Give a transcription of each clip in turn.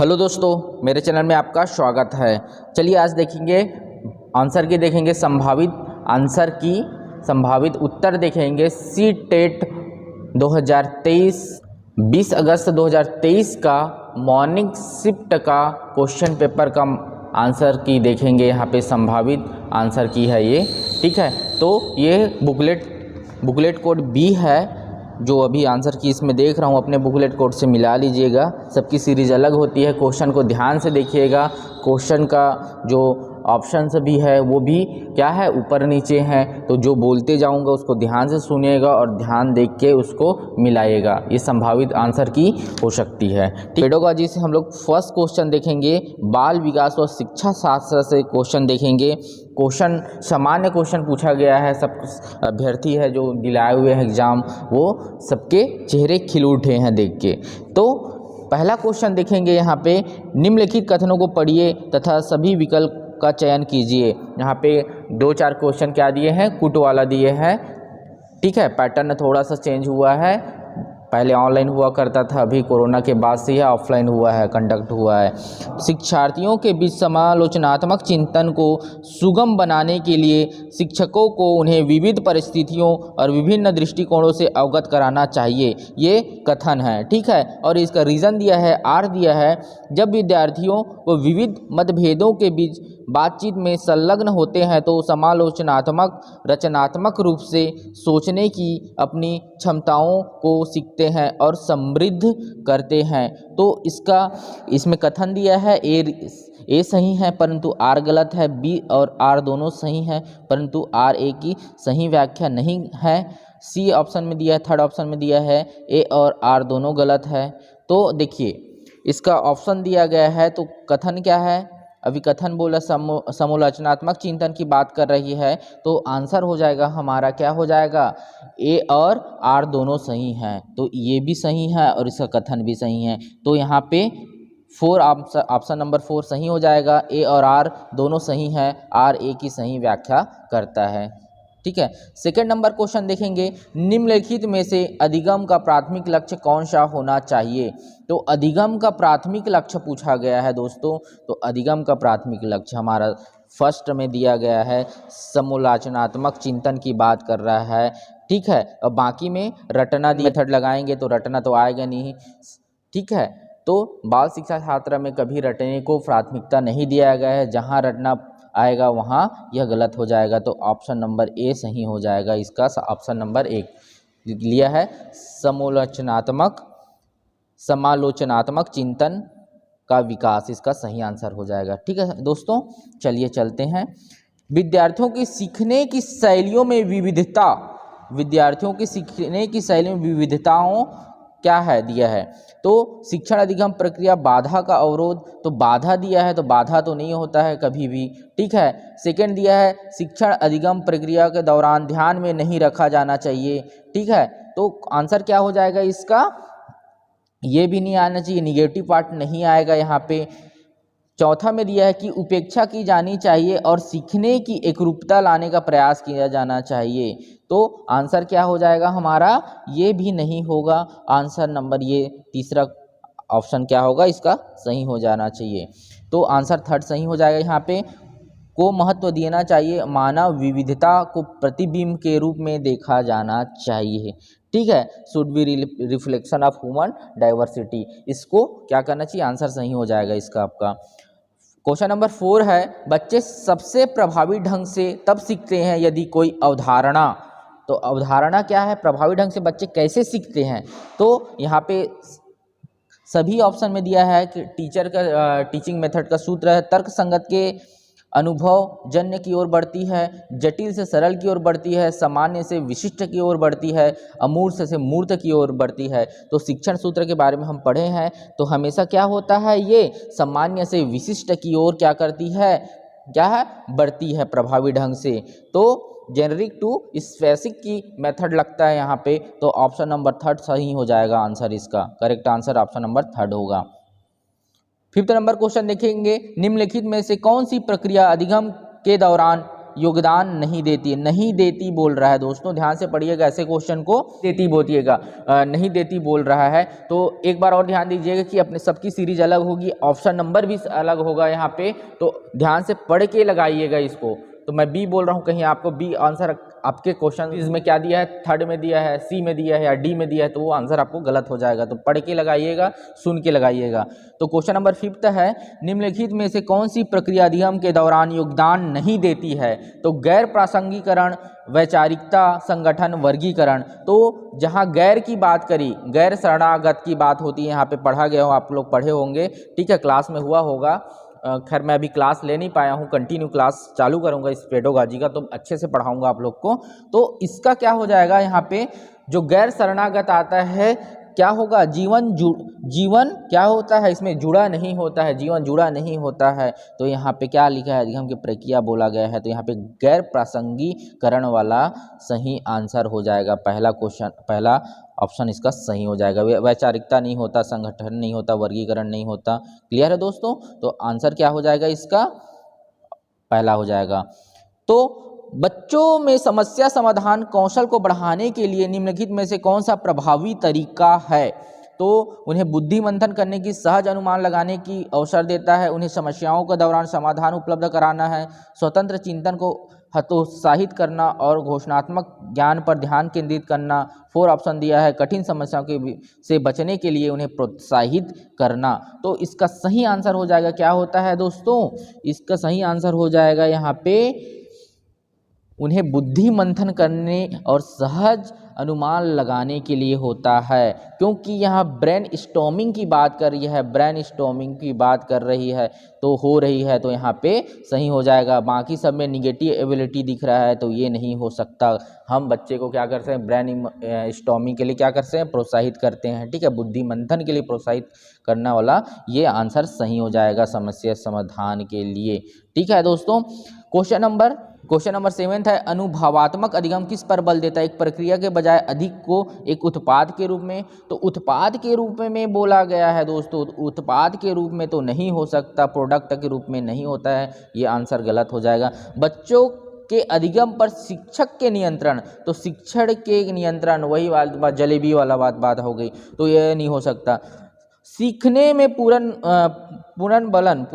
Hello दोस्तों, मेरे channel में आपका स्वागत है। चलिए आज देखेंगे आंसर की, देखेंगे संभावित आंसर की, संभावित उत्तर देखेंगे। सी टेट 2023 20 अगस्त 2023 का मॉर्निंग शिफ्ट का क्वेश्चन पेपर का आंसर की देखेंगे। यहाँ पे संभावित आंसर की है ये, ठीक है। तो ये बुकलेट कोड बी है जो अभी आंसर की इसमें देख रहा हूँ, अपने बुकलेट कोड से मिला लीजिएगा। सबकी सीरीज अलग होती है। क्वेश्चन को ध्यान से देखिएगा। क्वेश्चन का जो ऑप्शंस भी है वो भी क्या है, ऊपर नीचे है। तो जो बोलते जाऊंगा उसको ध्यान से सुनिएगा और ध्यान देख के उसको मिलाइएगा। ये संभावित आंसर की हो सकती है। पेडागोजी से हम लोग फर्स्ट क्वेश्चन देखेंगे। बाल विकास और शिक्षा शास्त्र से क्वेश्चन देखेंगे। क्वेश्चन सामान्य क्वेश्चन पूछा गया है। सब अभ्यर्थी है जो दिलाए हुए हैं एग्जाम, वो सबके चेहरे खिल उठे हैं देख के। तो पहला क्वेश्चन देखेंगे यहाँ पे, निम्नलिखित कथनों को पढ़िए तथा सभी विकल्प का चयन कीजिए। यहाँ पे 2-4 क्वेश्चन क्या दिए हैं, कुट वाला दिए हैं, ठीक है। पैटर्न थोड़ा सा चेंज हुआ है, पहले ऑनलाइन हुआ करता था, अभी कोरोना के बाद से यह ऑफलाइन हुआ है, कंडक्ट हुआ है। शिक्षार्थियों के बीच समालोचनात्मक चिंतन को सुगम बनाने के लिए शिक्षकों को उन्हें विविध परिस्थितियों और विभिन्न दृष्टिकोणों से अवगत कराना चाहिए। ये कथन है, ठीक है। और इसका रीज़न दिया है, आर दिया है। जब विद्यार्थियों को विविध मतभेदों के बीच बातचीत में संलग्न होते हैं तो समालोचनात्मक रचनात्मक रूप से सोचने की अपनी क्षमताओं को सीखते हैं और समृद्ध करते हैं। तो इसमें कथन दिया है, ए सही है परंतु आर गलत है, बी और आर दोनों सही हैं परंतु आर ए की सही व्याख्या नहीं है। सी ऑप्शन में दिया है, थर्ड ऑप्शन में दिया है ए और आर दोनों गलत है। तो देखिए इसका ऑप्शन दिया गया है, तो कथन क्या है, अभी कथन बोला समालोचनात्मक चिंतन की बात कर रही है, तो आंसर हो जाएगा हमारा, क्या हो जाएगा, ए और आर दोनों सही हैं। तो ये भी सही है और इसका कथन भी सही है। तो यहाँ पे ऑप्शन नंबर 4 सही हो जाएगा। ए और आर दोनों सही हैं, आर ए की सही व्याख्या करता है, ठीक है। सेकेंड नंबर क्वेश्चन देखेंगे, निम्नलिखित में से अधिगम का प्राथमिक लक्ष्य कौन सा होना चाहिए। तो अधिगम का प्राथमिक लक्ष्य पूछा गया है दोस्तों। तो अधिगम का प्राथमिक लक्ष्य हमारा फर्स्ट में दिया गया है, समालोचनात्मक चिंतन की बात कर रहा है, ठीक है। और बाकी में रटना मेथड लगाएंगे तो रटना तो आएगा नहीं, ठीक है। तो बाल शिक्षा छात्र में कभी रटने को प्राथमिकता नहीं दिया गया है, जहाँ रटना आएगा वहाँ यह गलत हो जाएगा। तो ऑप्शन नंबर ए सही हो जाएगा। इसका ऑप्शन नंबर 1 लिया है, समालोचनात्मक चिंतन का विकास, इसका सही आंसर हो जाएगा, ठीक है दोस्तों। चलिए चलते हैं। विद्यार्थियों की सीखने की शैलियों में विविधता, विद्यार्थियों की सीखने की शैली में विविधताओं क्या है दिया है। तो शिक्षण अधिगम प्रक्रिया बाधा का अवरोध, तो बाधा दिया है, तो बाधा तो नहीं होता है कभी भी, ठीक है। सेकंड दिया है, शिक्षण अधिगम प्रक्रिया के दौरान ध्यान में नहीं रखा जाना चाहिए, ठीक है। तो आंसर क्या हो जाएगा इसका, ये भी नहीं आना चाहिए, निगेटिव पार्ट नहीं आएगा यहाँ पे। चौथा में दिया है कि उपेक्षा की जानी चाहिए और सीखने की एकरूपता लाने का प्रयास किया जाना चाहिए। तो आंसर क्या हो जाएगा हमारा, ये भी नहीं होगा। आंसर नंबर ये तीसरा ऑप्शन क्या होगा, इसका सही हो जाना चाहिए। तो आंसर थर्ड सही हो जाएगा। यहाँ पे को महत्व देना चाहिए, मानव विविधता को प्रतिबिंब के रूप में देखा जाना चाहिए, ठीक है। Should be reflection of human diversity, इसको क्या करना चाहिए, आंसर सही हो जाएगा इसका आपका। क्वेश्चन नंबर 4 है, बच्चे सबसे प्रभावी ढंग से तब सीखते हैं यदि कोई अवधारणा, तो अवधारणा क्या है, प्रभावी ढंग से बच्चे कैसे सीखते हैं। तो यहाँ पे सभी ऑप्शन में दिया है कि टीचर का टीचिंग मेथड का सूत्र है, तर्क संगत के अनुभव जन्य की ओर बढ़ती है, जटिल से सरल की ओर बढ़ती है, सामान्य से विशिष्ट की ओर बढ़ती है, अमूर्त से मूर्त की ओर बढ़ती है। तो शिक्षण सूत्र के बारे में हम पढ़े हैं, तो हमेशा क्या होता है, ये सामान्य से विशिष्ट की ओर क्या करती है, क्या है, बढ़ती है प्रभावी ढंग से। तो जेनरिक टू स्पेसिफिक की मेथड लगता है यहाँ पे। तो ऑप्शन नंबर 3 सही हो जाएगा आंसर, इसका करेक्ट आंसर ऑप्शन नंबर 3 होगा। 5th नंबर क्वेश्चन देखेंगे, निम्नलिखित में से कौन सी प्रक्रिया अधिगम के दौरान योगदान नहीं देती, नहीं देती बोल रहा है दोस्तों, ध्यान से पढ़िएगा ऐसे क्वेश्चन को, देती बोलिएगा, नहीं देती बोल रहा है। तो एक बार और ध्यान दीजिएगा कि अपने सबकी सीरीज अलग होगी, ऑप्शन नंबर भी अलग होगा यहाँ पे, तो ध्यान से पढ़ के लगाइएगा इसको। तो मैं बी बोल रहा हूँ, कहीं आपको बी आंसर आपके क्वेश्चन इसमें क्या दिया है, थर्ड में दिया है, सी में दिया है या डी में दिया है, तो वो आंसर आपको गलत हो जाएगा। तो पढ़ के लगाइएगा, सुन के लगाइएगा। तो क्वेश्चन नंबर 5 है, निम्नलिखित में से कौन सी प्रक्रिया अधिगम के दौरान योगदान नहीं देती है? तो गैर प्रासंगिकरण, वैचारिकता, संगठन, वर्गीकरण। तो जहाँ गैर की बात करी, गैर शरणागत की बात होती है, यहाँ पे पढ़ा गया हो, आप लोग पढ़े होंगे, ठीक है, क्लास में हुआ होगा। खैर मैं अभी क्लास ले नहीं पाया हूँ, कंटिन्यू क्लास चालू करूँगा इस पेडोलॉजी का, तो अच्छे से पढ़ाऊँगा आप लोग को। तो इसका क्या हो जाएगा, यहाँ पे जो गैर शरणागत आता है, क्या होगा, जीवन क्या होता है, इसमें जुड़ा नहीं होता है, जीवन जुड़ा नहीं होता है। तो यहाँ पे क्या लिखा है, अधिगम की प्रक्रिया बोला गया है, तो यहाँ पे गैर प्रासंगिकरण वाला सही आंसर हो जाएगा। पहला ऑप्शन इसका सही हो जाएगा। वैचारिकता नहीं होता, संगठन नहीं होता, वर्गीकरण नहीं होता। क्लियर है दोस्तों? तो आंसर क्या हो जाएगा इसका, पहला हो जाएगा। तो बच्चों में समस्या समाधान कौशल को बढ़ाने के लिए निम्नलिखित में से कौन सा प्रभावी तरीका है? तो उन्हें बुद्धि मंथन करने की, सहज अनुमान लगाने की अवसर देता है, उन्हें समस्याओं के दौरान समाधान उपलब्ध कराना है, स्वतंत्र चिंतन को हतोत्साहित करना और घोषणात्मक ज्ञान पर ध्यान केंद्रित करना। 4 ऑप्शन दिया है, कठिन समस्याओं के से बचने के लिए उन्हें प्रोत्साहित करना। तो इसका सही आंसर हो जाएगा, क्या होता है दोस्तों, इसका सही आंसर हो जाएगा यहाँ पे उन्हें बुद्धि मंथन करने और सहज अनुमान लगाने के लिए होता है, क्योंकि यहाँ ब्रेन स्टॉर्मिंग की बात कर रही है, ब्रेन स्टॉर्मिंग की बात कर रही है, तो हो रही है, तो यहाँ पे सही हो जाएगा। बाकी सब में निगेटिव एबिलिटी दिख रहा है, तो ये नहीं हो सकता। हम बच्चे को क्या करते हैं, ब्रेन स्टॉर्मिंग के लिए क्या करते हैं, प्रोत्साहित करते हैं, ठीक है, बुद्धि मंथन के लिए प्रोत्साहित करने वाला ये आंसर सही हो जाएगा समस्या समाधान के लिए। ठीक है दोस्तों, क्वेश्चन नंबर 7 है, अनुभवात्मक अधिगम किस पर बल देता है? एक प्रक्रिया के बजाय अधिक को एक उत्पाद के रूप में। तो उत्पाद के रूप में बोला गया है दोस्तों, उत्पाद के रूप में तो नहीं हो सकता, प्रोडक्ट के रूप में नहीं होता है, ये आंसर गलत हो जाएगा। बच्चों के अधिगम पर शिक्षक के नियंत्रण, तो शिक्षण के नियंत्रण, वही बात जलेबी वाला बात हो गई, तो ये नहीं हो सकता। सीखने में पूर्ण बलन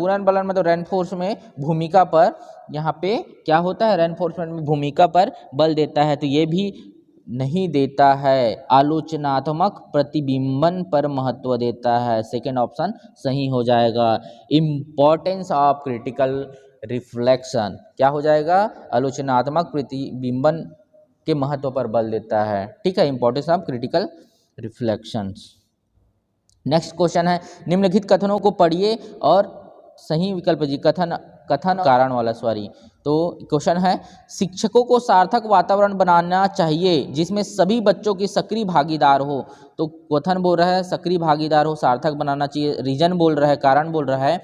मतलब रेनफोर्स में भूमिका पर, यहाँ पे क्या होता है, रेनफोर्समेंट में भूमिका पर बल देता है, तो ये भी नहीं देता है। आलोचनात्मक प्रतिबिंबन पर महत्व देता है, सेकेंड ऑप्शन सही हो जाएगा। इम्पोर्टेंस ऑफ क्रिटिकल रिफ्लेक्शन, क्या हो जाएगा, आलोचनात्मक प्रतिबिंबन के महत्व पर बल देता है, ठीक है, importance of critical reflections. Next question है, निम्नलिखित कथनों को पढ़िए और सही विकल्प जी, कथन कारण वाला सॉरी। तो क्वेश्चन है, शिक्षकों को सार्थक वातावरण बनाना चाहिए जिसमें सभी बच्चों की सक्रिय भागीदार हो। तो कथन बोल रहा है सक्रिय भागीदार हो, सार्थक बनाना चाहिए। रीजन बोल रहा है, कारण बोल रहा है,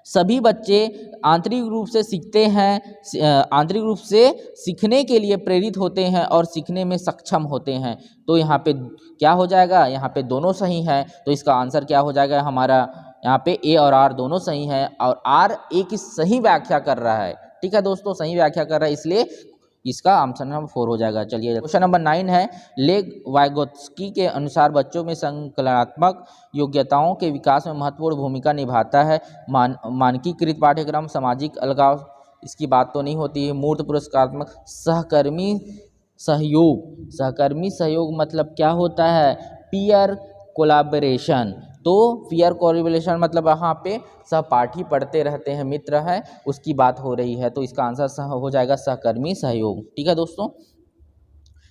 सभी बच्चे आंतरिक रूप से सीखते हैं, आंतरिक रूप से सीखने के लिए प्रेरित होते हैं और सीखने में सक्षम होते हैं। तो यहाँ पे क्या हो जाएगा, यहाँ पे दोनों सही है, तो इसका आंसर क्या हो जाएगा हमारा, यहाँ पे ए और आर दोनों सही है, और आर ए की सही व्याख्या कर रहा है, ठीक है दोस्तों, सही व्याख्या कर रहा है, इसलिए इसका ऑप्शन नंबर 4 हो जाएगा। चलिए क्वेश्चन नंबर 9 है, लेग वाइगोत्स्की के अनुसार बच्चों में संकलनात्मक योग्यताओं के विकास में महत्वपूर्ण भूमिका निभाता है। मानकीकृत पाठ्यक्रम, सामाजिक अलगाव, इसकी बात तो नहीं होती है। मूर्त पुरस्कारात्मक, सहकर्मी सहयोग मतलब क्या होता है, पीयर कोलैबोरेशन। तो पीयर कोलैबोरेशन मतलब यहाँ पे सहपाठी पढ़ते रहते हैं, मित्र है, उसकी बात हो रही है, तो इसका आंसर हो जाएगा सहकर्मी सहयोग। ठीक है दोस्तों,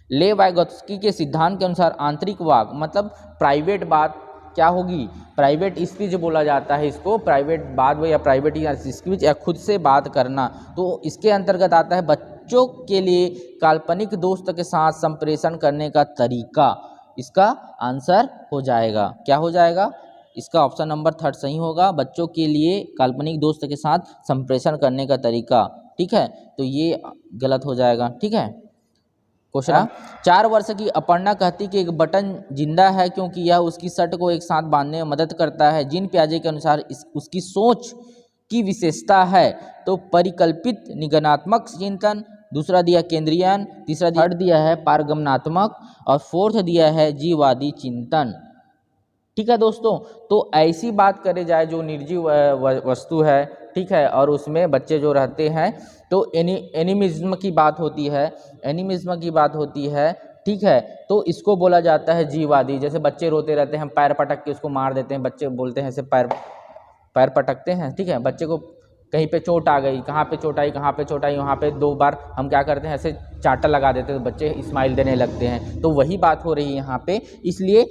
ले वाइगोत्स्की के सिद्धांत के अनुसार आंतरिक वाक मतलब प्राइवेट बात क्या होगी, प्राइवेट स्पीच बोला जाता है इसको, प्राइवेट बात या प्राइवेट स्पीच या खुद से बात करना। तो इसके अंतर्गत आता है बच्चों के लिए काल्पनिक दोस्त के साथ संप्रेषण करने का तरीका। इसका आंसर हो जाएगा, क्या हो जाएगा, इसका ऑप्शन नंबर 3 सही होगा, बच्चों के लिए काल्पनिक दोस्त के साथ संप्रेषण करने का तरीका। ठीक है, तो ये गलत हो जाएगा। ठीक है, क्वेश्चन 4 वर्ष की अपर्णा कहती कि एक बटन जिंदा है क्योंकि यह उसकी शर्ट को एक साथ बांधने में मदद करता है। जीन पियाजे के अनुसार उसकी सोच की विशेषता है? तो परिकल्पित निगमनात्मक चिंतन, दूसरा दिया केंद्रीयन, तीसरा थर्ड दिया है पारगमनात्मक और फोर्थ दिया है जीववादी चिंतन। ठीक है दोस्तों, तो ऐसी बात करे जाए जो निर्जीव वस्तु है, ठीक है, और उसमें बच्चे जो रहते हैं तो एनिमिज्म की बात होती है, एनिमिज्म की बात होती है, ठीक है, तो इसको बोला जाता है जीववादी। जैसे बच्चे रोते रहते हैं, हम पैर पटक के उसको मार देते हैं, बच्चे बोलते हैं ऐसे पैर पटकते हैं, ठीक है, बच्चे को कहीं पे चोट आ गई, कहाँ पे चोट आई, कहाँ पे चोट आई, वहाँ पे 2 बार हम क्या करते हैं ऐसे चाटा लगा देते हैं तो बच्चे स्माइल देने लगते हैं। तो वही बात हो रही है यहाँ पे, इसलिए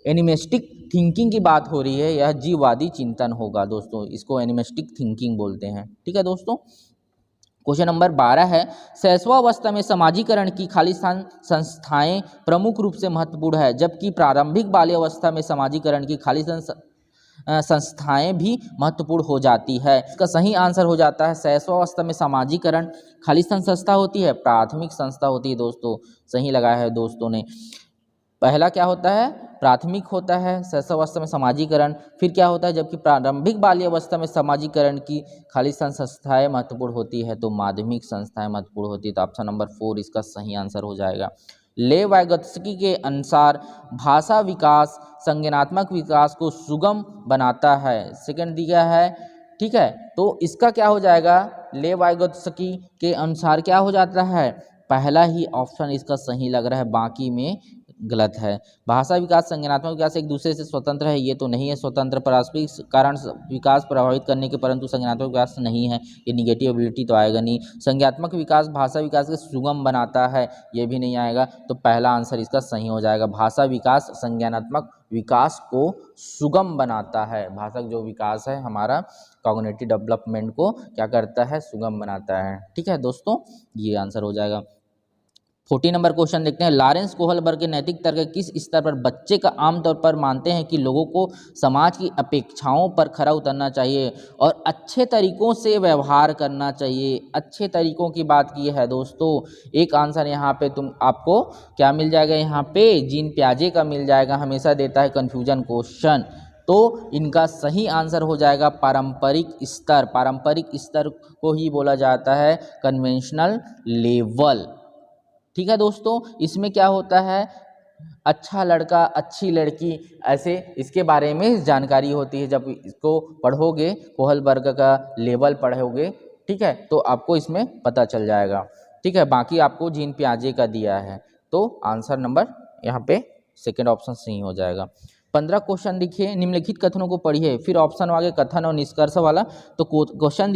एनिमिस्टिक थिंकिंग की बात हो रही है, यह जीववादी चिंतन होगा दोस्तों, इसको एनिमिस्टिक थिंकिंग बोलते हैं। ठीक है दोस्तों, क्वेश्चन नंबर 12 है, शैशवावस्था में समाजीकरण की खालिस्तान संस्थाएं प्रमुख रूप से महत्वपूर्ण है, जबकि प्रारंभिक बाल्यावस्था में समाजीकरण की खालिस्तान संस्थाएं भी महत्वपूर्ण हो जाती है। इसका सही आंसर हो जाता है शैशवावस्था में समाजीकरण खालिस्तान संस्था होती है, प्राथमिक संस्था होती है दोस्तों। सही लगाया है दोस्तों ने। पहला क्या होता है, प्राथमिक होता है शैशवावस्था में समाजीकरण, फिर क्या होता है, जबकि प्रारंभिक बाल्यावस्था में समाजीकरण की खालिस्तान संस्थाएं महत्वपूर्ण होती है तो माध्यमिक संस्थाएं महत्वपूर्ण होती है। तो ऑप्शन नंबर 4 इसका सही आंसर हो जाएगा। लेव वाइगोत्स्की के अनुसार भाषा विकास संज्ञानात्मक विकास को सुगम बनाता है, सेकंड दिया है, ठीक है, तो इसका क्या हो जाएगा, लेव वाइगोत्स्की के अनुसार क्या हो जाता है, पहला ही ऑप्शन इसका सही लग रहा है, बाकी में गलत है। भाषा विकास संज्ञानात्मक विकास एक दूसरे से स्वतंत्र है, ये तो नहीं है स्वतंत्र, पारस्परिक कारण विकास प्रभावित करने के, परंतु संज्ञानात्मक विकास नहीं है, ये निगेटिव एबिलिटी तो आएगा नहीं। संज्ञानात्मक विकास भाषा विकास के सुगम बनाता है, ये भी नहीं आएगा, तो पहला आंसर इसका सही हो जाएगा। भाषा विकास संज्ञानात्मक विकास को सुगम बनाता है, भाषा जो विकास है हमारा कॉग्निटिव डेवलपमेंट को क्या करता है, सुगम बनाता है। ठीक है दोस्तों, ये आंसर हो जाएगा। 40 नंबर क्वेश्चन देखते हैं, लॉरेंस कोहलबर्ग के नैतिक तर्क किस स्तर पर बच्चे का आमतौर पर मानते हैं कि लोगों को समाज की अपेक्षाओं पर खरा उतरना चाहिए और अच्छे तरीकों से व्यवहार करना चाहिए। अच्छे तरीकों की बात की है दोस्तों, एक आंसर यहाँ पे आपको क्या मिल जाएगा, यहाँ पे जीन पियाजे का मिल जाएगा, हमेशा देता है कन्फ्यूजन क्वेश्चन। तो इनका सही आंसर हो जाएगा पारंपरिक स्तर। पारंपरिक स्तर को ही बोला जाता है कन्वेंशनल लेवल। ठीक है दोस्तों, इसमें क्या होता है, अच्छा लड़का अच्छी लड़की, ऐसे इसके बारे में जानकारी होती है। जब इसको पढ़ोगे, कोहलबर्ग का लेवल पढ़ोगे, ठीक है, तो आपको इसमें पता चल जाएगा। ठीक है, बाकी आपको जीन पियाजे का दिया है, तो आंसर नंबर यहाँ पे सेकंड ऑप्शन सही हो जाएगा। 15 क्वेश्चन देखिए, निम्नलिखित कथनों को पढ़िए, फिर ऑप्शन आगे कथन और निष्कर्ष वाला। तो क्वेश्चन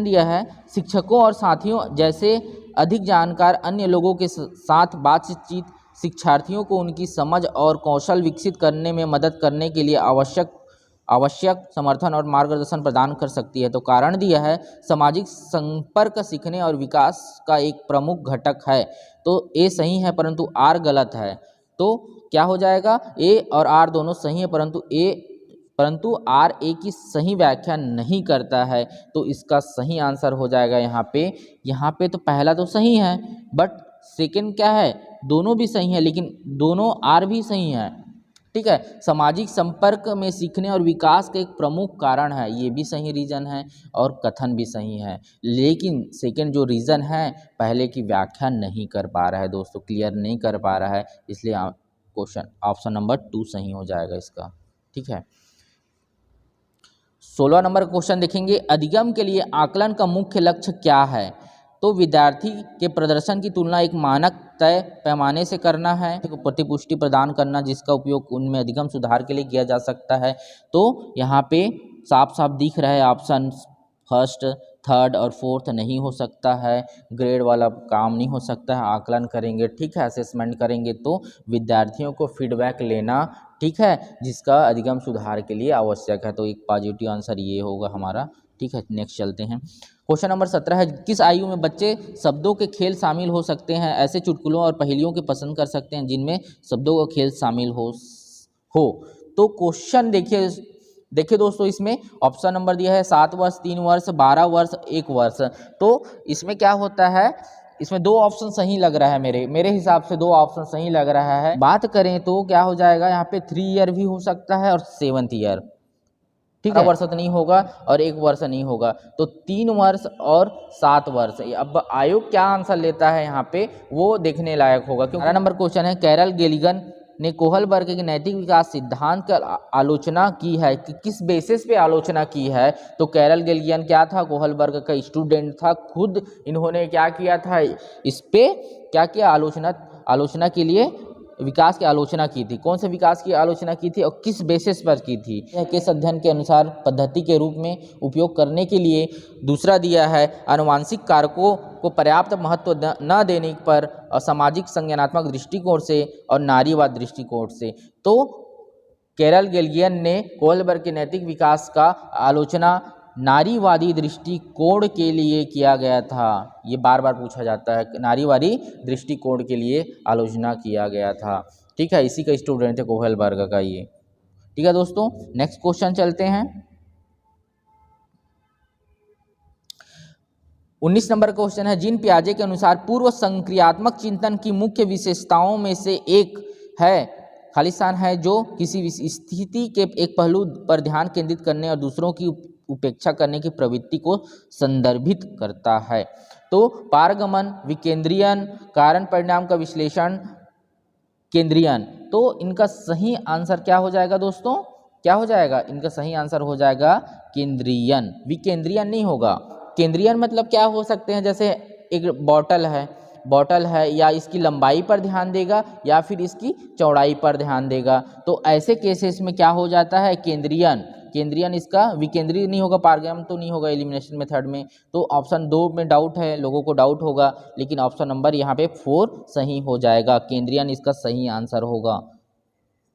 दिया है, शिक्षकों और साथियों जैसे अधिक जानकार अन्य लोगों के साथ बातचीत शिक्षार्थियों को उनकी समझ और कौशल विकसित करने में मदद करने के लिए आवश्यक समर्थन और मार्गदर्शन प्रदान कर सकती है। तो कारण दिया है, सामाजिक संपर्क सीखने और विकास का एक प्रमुख घटक है। तो ए सही है परंतु आर गलत है। तो क्या हो जाएगा, ए और आर दोनों सही है परंतु आर ए की सही व्याख्या नहीं करता है। तो इसका सही आंसर हो जाएगा यहाँ पे तो पहला तो सही है, बट सेकंड क्या है, दोनों भी सही है, लेकिन दोनों आर भी सही है। ठीक है, सामाजिक संपर्क में सीखने और विकास का एक प्रमुख कारण है, ये भी सही रीजन है, और कथन भी सही है, लेकिन सेकंड जो रीजन है पहले की व्याख्या नहीं कर पा रहा है दोस्तों, क्लियर नहीं कर पा रहा है, इसलिए क्वेश्चन ऑप्शन नंबर 2 सही हो जाएगा इसका। ठीक है, 16 नंबर क्वेश्चन देखेंगे, अधिगम के लिए आकलन का मुख्य लक्ष्य क्या है? तो विद्यार्थी के प्रदर्शन की तुलना एक मानक तय पैमाने से करना है, प्रतिपुष्टि प्रदान करना जिसका उपयोग उनमें अधिगम सुधार के लिए किया जा सकता है। तो यहाँ पे साफ साफ दिख रहा है ऑप्शन फर्स्ट, थर्ड और फोर्थ नहीं हो सकता है, ग्रेड वाला काम नहीं हो सकता है। आकलन करेंगे, ठीक है, असेसमेंट करेंगे तो विद्यार्थियों को फीडबैक लेना, ठीक है, जिसका अधिगम सुधार के लिए आवश्यक है। तो एक पॉजिटिव आंसर ये होगा हमारा। ठीक है, नेक्स्ट चलते हैं। क्वेश्चन नंबर 17 है, किस आयु में बच्चे शब्दों के खेल शामिल हो सकते हैं? ऐसे चुटकुलों और पहेलियों के पसंद कर सकते हैं जिनमें शब्दों का खेल शामिल हो। तो क्वेश्चन देखिए दोस्तों, इसमें ऑप्शन नंबर दिया है 7 वर्ष, 3 वर्ष, 12 वर्ष, 1 वर्ष। तो इसमें क्या होता है, इसमें 2 ऑप्शन सही लग रहा है, मेरे हिसाब से 2 ऑप्शन सही लग रहा है। बात करें तो क्या हो जाएगा, यहाँ पे 3 ईयर भी हो सकता है और 7th ईयर। ठीक है, वर्ष तो नहीं होगा और 1 वर्ष नहीं होगा, तो 3 वर्ष और 7 वर्ष। अब आयोग क्या आंसर लेता है यहाँ पे वो देखने लायक होगा। क्योंकि 12 नंबर क्वेश्चन है, कैरल गेलिगन ने कोहलबर्ग के नैतिक विकास सिद्धांत का आलोचना की है कि किस बेसिस पे आलोचना की है। तो कैरल गेलिगन क्या था, कोहलबर्ग का स्टूडेंट था, खुद इन्होंने क्या किया था, इस पे क्या किया, आलोचना के लिए विकास की आलोचना की थी। कौन से विकास की आलोचना की थी और किस बेसिस पर की थी। यह केस अध्ययन के अनुसार पद्धति के रूप में उपयोग करने के लिए। दूसरा दिया है, आनुवांशिक कारकों को पर्याप्त महत्व न देने पर सामाजिक संज्ञानात्मक दृष्टिकोण से और नारीवाद दृष्टिकोण से। तो कैरल गेलिगन ने कोहलबर्ग के नैतिक विकास का आलोचना नारीवादी दृष्टिकोण के लिए किया गया था। ये बार बार पूछा जाता है, नारीवादी दृष्टिकोण के लिए आलोचना किया गया था। ठीक है, इसी का स्टूडेंट है कोहलबर्ग का ये। ठीक है दोस्तों, नेक्स्ट क्वेश्चन चलते हैं। 19 नंबर क्वेश्चन है, जीन पियाजे के अनुसार पूर्व संक्रियात्मक चिंतन की मुख्य विशेषताओं में से एक है, खालिस्तान है, जो किसी स्थिति के एक पहलू पर ध्यान केंद्रित करने और दूसरों की उपेक्षा करने की प्रवृत्ति को संदर्भित करता है। तो पारगमन, विकेंद्रीयन, कारण परिणाम का विश्लेषण, केंद्रीयन। तो इनका सही आंसर क्या हो जाएगा दोस्तों, क्या हो जाएगा, इनका सही आंसर हो जाएगा केंद्रीयन, विकेंद्रीयन नहीं होगा। केंद्रीयन मतलब क्या हो सकते हैं, जैसे एक बॉटल है या इसकी लंबाई पर ध्यान देगा या फिर इसकी चौड़ाई पर ध्यान देगा। तो ऐसे केसेस में क्या हो जाता है, केंद्रीयन इसका, विकेंद्रीय नहीं होगा, पारगमन तो नहीं होगा एलिमिनेशन मेथड में। तो ऑप्शन 2 में डाउट है, लोगों को डाउट होगा, लेकिन ऑप्शन नंबर यहाँ पे 4 सही हो जाएगा, केंद्रीयन इसका सही आंसर होगा।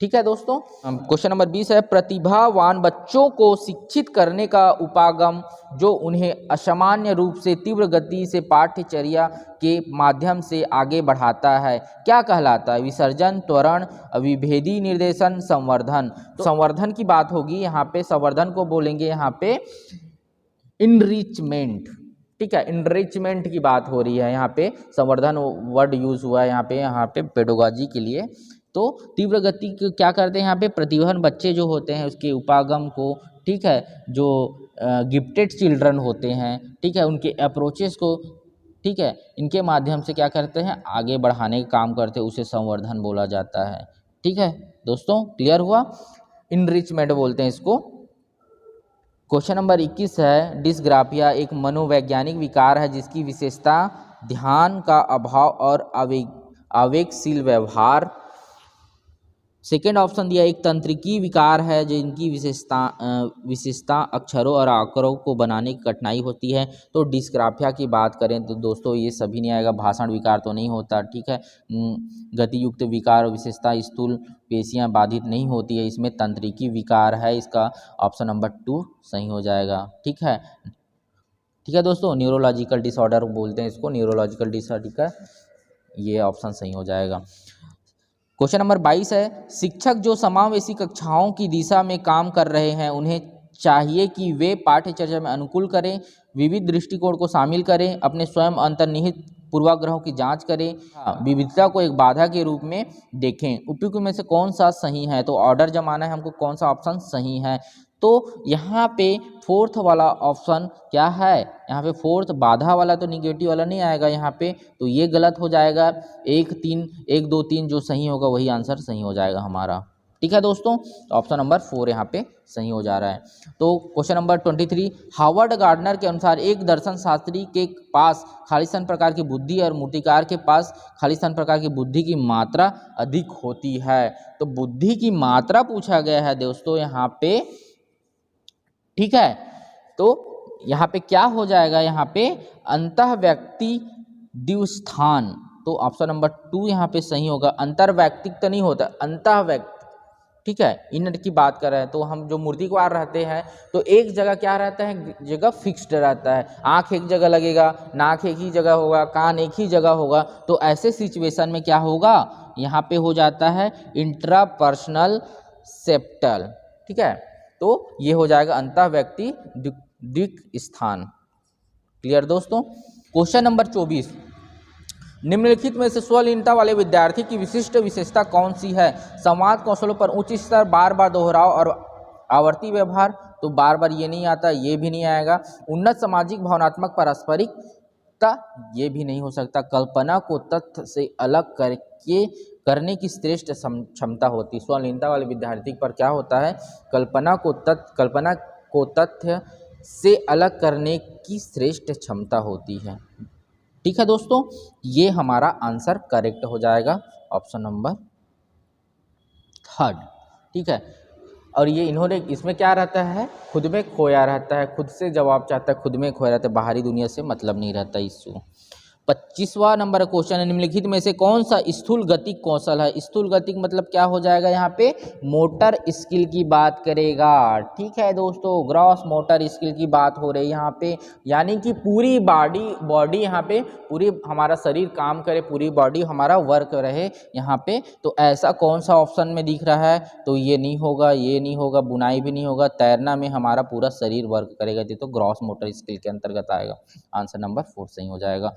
ठीक है दोस्तों, क्वेश्चन नंबर 20 है, प्रतिभावान बच्चों को शिक्षित करने का उपागम जो उन्हें असामान्य रूप से तीव्र गति से पाठ्यचर्या के माध्यम से आगे बढ़ाता है, क्या कहलाता है। विसर्जन, त्वरण, विभेदी निर्देशन, संवर्धन। तो संवर्धन की बात होगी यहाँ पे, संवर्धन को बोलेंगे यहाँ पे इनरिचमेंट। ठीक है, इनरिचमेंट की बात हो रही है यहाँ पे, संवर्धन वर्ड यूज हुआ है यहाँ पे पेडागॉजी के लिए। तो तीव्र गति क्या करते हैं यहाँ पे, प्रतिभावान बच्चे जो होते हैं उसके उपागम को, ठीक है, जो गिफ्टेड चिल्ड्रन होते हैं, ठीक है, उनके अप्रोचेस को, ठीक है, इनके माध्यम से क्या करते हैं, आगे बढ़ाने का काम करते हैं, उसे संवर्धन बोला जाता है। ठीक है दोस्तों, क्लियर हुआ, इनरिचमेंट बोलते हैं इसको। क्वेश्चन नंबर 21 है, डिस्ग्राफिया एक मनोवैज्ञानिक विकार है जिसकी विशेषता ध्यान का अभाव और आवेगशील व्यवहार। सेकेंड ऑप्शन दिया, एक तंत्रिकी विकार है जिनकी विशेषता अक्षरों और आंकड़ों को बनाने की कठिनाई होती है। तो डिस्ग्राफिया की बात करें तो दोस्तों ये सभी नहीं आएगा, भाषण विकार तो नहीं होता, ठीक है, गतियुक्त विकार और विशेषता स्थूल पेशियां बाधित नहीं होती है, इसमें तंत्रिकी विकार है, इसका ऑप्शन नंबर 2 सही हो जाएगा। ठीक है दोस्तों, न्यूरोलॉजिकल डिसऑर्डर बोलते हैं इसको, न्यूरोलॉजिकल डिसऑर्डर, ये ऑप्शन सही हो जाएगा। क्वेश्चन नंबर 22 है, शिक्षक जो समावेशी कक्षाओं की दिशा में काम कर रहे हैं उन्हें चाहिए कि वे पाठ्यचर्या में अनुकूल करें, विविध दृष्टिकोण को शामिल करें, अपने स्वयं अंतर्निहित पूर्वाग्रहों की जांच करें, विविधता को एक बाधा के रूप में देखें। उपयुक्त में से कौन सा सही है। तो ऑर्डर जमाना है हमको, कौन सा ऑप्शन सही है। तो यहाँ पे 4th वाला ऑप्शन क्या है, यहाँ पे 4th बाधा वाला, तो निगेटिव वाला नहीं आएगा यहाँ पे, तो ये गलत हो जाएगा। 1 2 3 जो सही होगा वही आंसर सही हो जाएगा हमारा। ठीक है दोस्तों, ऑप्शन नंबर 4 यहाँ पे सही हो जा रहा है। तो क्वेश्चन नंबर 23, हार्वर्ड गार्डनर के अनुसार एक दर्शन शास्त्री के पास खालिस्तान प्रकार की बुद्धि और मूर्तिकार के पास खालिस्तान प्रकार की बुद्धि की मात्रा अधिक होती है। तो बुद्धि की मात्रा पूछा गया है दोस्तों यहाँ पे। ठीक है, तो यहाँ पे क्या हो जाएगा, यहाँ पे अंतः व्यक्ति द्विस्थान। तो ऑप्शन नंबर 2 यहाँ पे सही होगा। अंतर वैयक्तिक तो नहीं होता, अंतः व्यक्ति। ठीक है, इनर की बात कर रहे हैं। तो हम जो मूर्तिकार रहते हैं तो एक जगह क्या रहता है, जगह फिक्स्ड रहता है, आँख एक जगह लगेगा, नाक एक ही जगह होगा, कान एक ही जगह होगा। तो ऐसे सिचुएशन में क्या होगा, यहाँ पे हो जाता है इंट्रापर्सनल सेप्टल। ठीक है, तो ये हो जाएगा अंतः व्यक्ति द्विक स्थान। क्लियर दोस्तों। क्वेश्चन नंबर 24, निम्नलिखित में से स्वलीनता वाले विद्यार्थी की विशिष्ट विशेषता कौन सी है। संवाद कौशलों पर उच्च स्तर, बार बार दोहराव और आवर्ती व्यवहार, तो बार बार ये नहीं आता, ये भी नहीं आएगा। उन्नत सामाजिक भावनात्मक पारस्परिकता, ये भी नहीं हो सकता। कल्पना को तथ्य से अलग करके करने की श्रेष्ठ क्षमता होती है। स्वलीनता वाले विद्यार्थी पर क्या होता है, कल्पना को तथ्य से अलग करने की श्रेष्ठ क्षमता होती है। ठीक है दोस्तों, ये हमारा आंसर करेक्ट हो जाएगा, ऑप्शन नंबर 3। ठीक है, और ये इन्होंने इसमें क्या रहता है, खुद में खोया रहता है, खुद से जवाब चाहता है, खुद में खोया रहता है, बाहरी दुनिया से मतलब नहीं रहता इसको। 25वां नंबर क्वेश्चन है, निम्नलिखित में से कौन सा स्थूल गतिक कौशल है। स्थूल गतिक मतलब क्या हो जाएगा, यहाँ पे मोटर स्किल की बात करेगा। ठीक है दोस्तों, ग्रॉस मोटर स्किल की बात हो रही है यहाँ पे, यानी कि पूरी बॉडी यहाँ पे पूरी हमारा शरीर काम करे, पूरी बॉडी हमारा वर्क रहे यहाँ पे। तो ऐसा कौन सा ऑप्शन में दिख रहा है, तो ये नहीं होगा, ये नहीं होगा, बुनाई भी नहीं होगा, तैरना में हमारा पूरा शरीर वर्क करेगा, तो ग्रॉस मोटर स्किल के अंतर्गत आएगा। आंसर नंबर 4 सही हो जाएगा।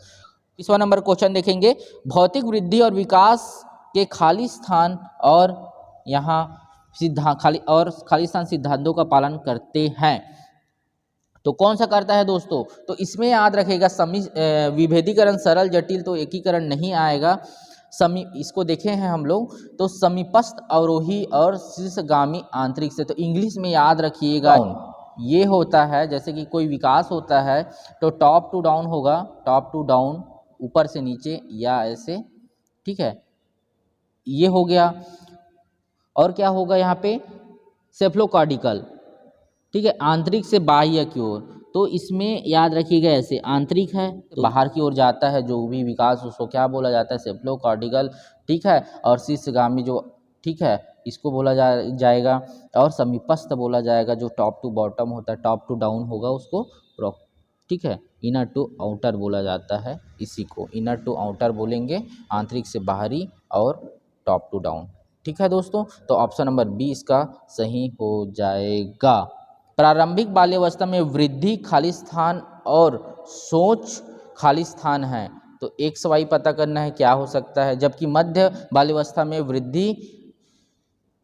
30वां नंबर क्वेश्चन देखेंगे, भौतिक वृद्धि और विकास के खाली स्थान और यहाँ खाली स्थान सिद्धांतों का पालन करते हैं, तो कौन सा करता है दोस्तों। तो इसमें याद रखेगा विभेदीकरण, सरल जटिल, तो एकीकरण नहीं आएगा। इसको देखे हैं हम लोग, तो समीपस्थ अवरोही और शीर्षगामी आंतरिक से, तो इंग्लिश में याद रखिएगा ये होता है, जैसे कि कोई विकास होता है तो टॉप टू डाउन होगा, टॉप टू डाउन, ऊपर से नीचे या ऐसे। ठीक है, ये हो गया। और क्या होगा यहाँ पे, सेफ्लोकॉर्डिकल। ठीक है, आंतरिक से बाह्य की ओर, तो इसमें याद रखिएगा ऐसे, आंतरिक है तो बाहर की ओर जाता है जो भी विकास, उसको क्या बोला जाता है, सेफ्लोकॉर्डिकल। ठीक है, और शीर्षगामी जो, ठीक है, इसको बोला जाएगा, और समीपस्थ बोला जाएगा, जो टॉप टू बॉटम होता है, टॉप टू डाउन होगा उसको। ठीक है, इनर टू आउटर बोला जाता है, इसी को इनर टू आउटर बोलेंगे, आंतरिक से बाहरी और टॉप टू डाउन। ठीक है दोस्तों, तो ऑप्शन नंबर बी इसका सही हो जाएगा। प्रारंभिक बाल्यावस्था में वृद्धि खाली स्थान और सोच खाली स्थान है, तो एक्स वाई पता करना है क्या हो सकता है। जबकि मध्य बाल्यावस्था में वृद्धि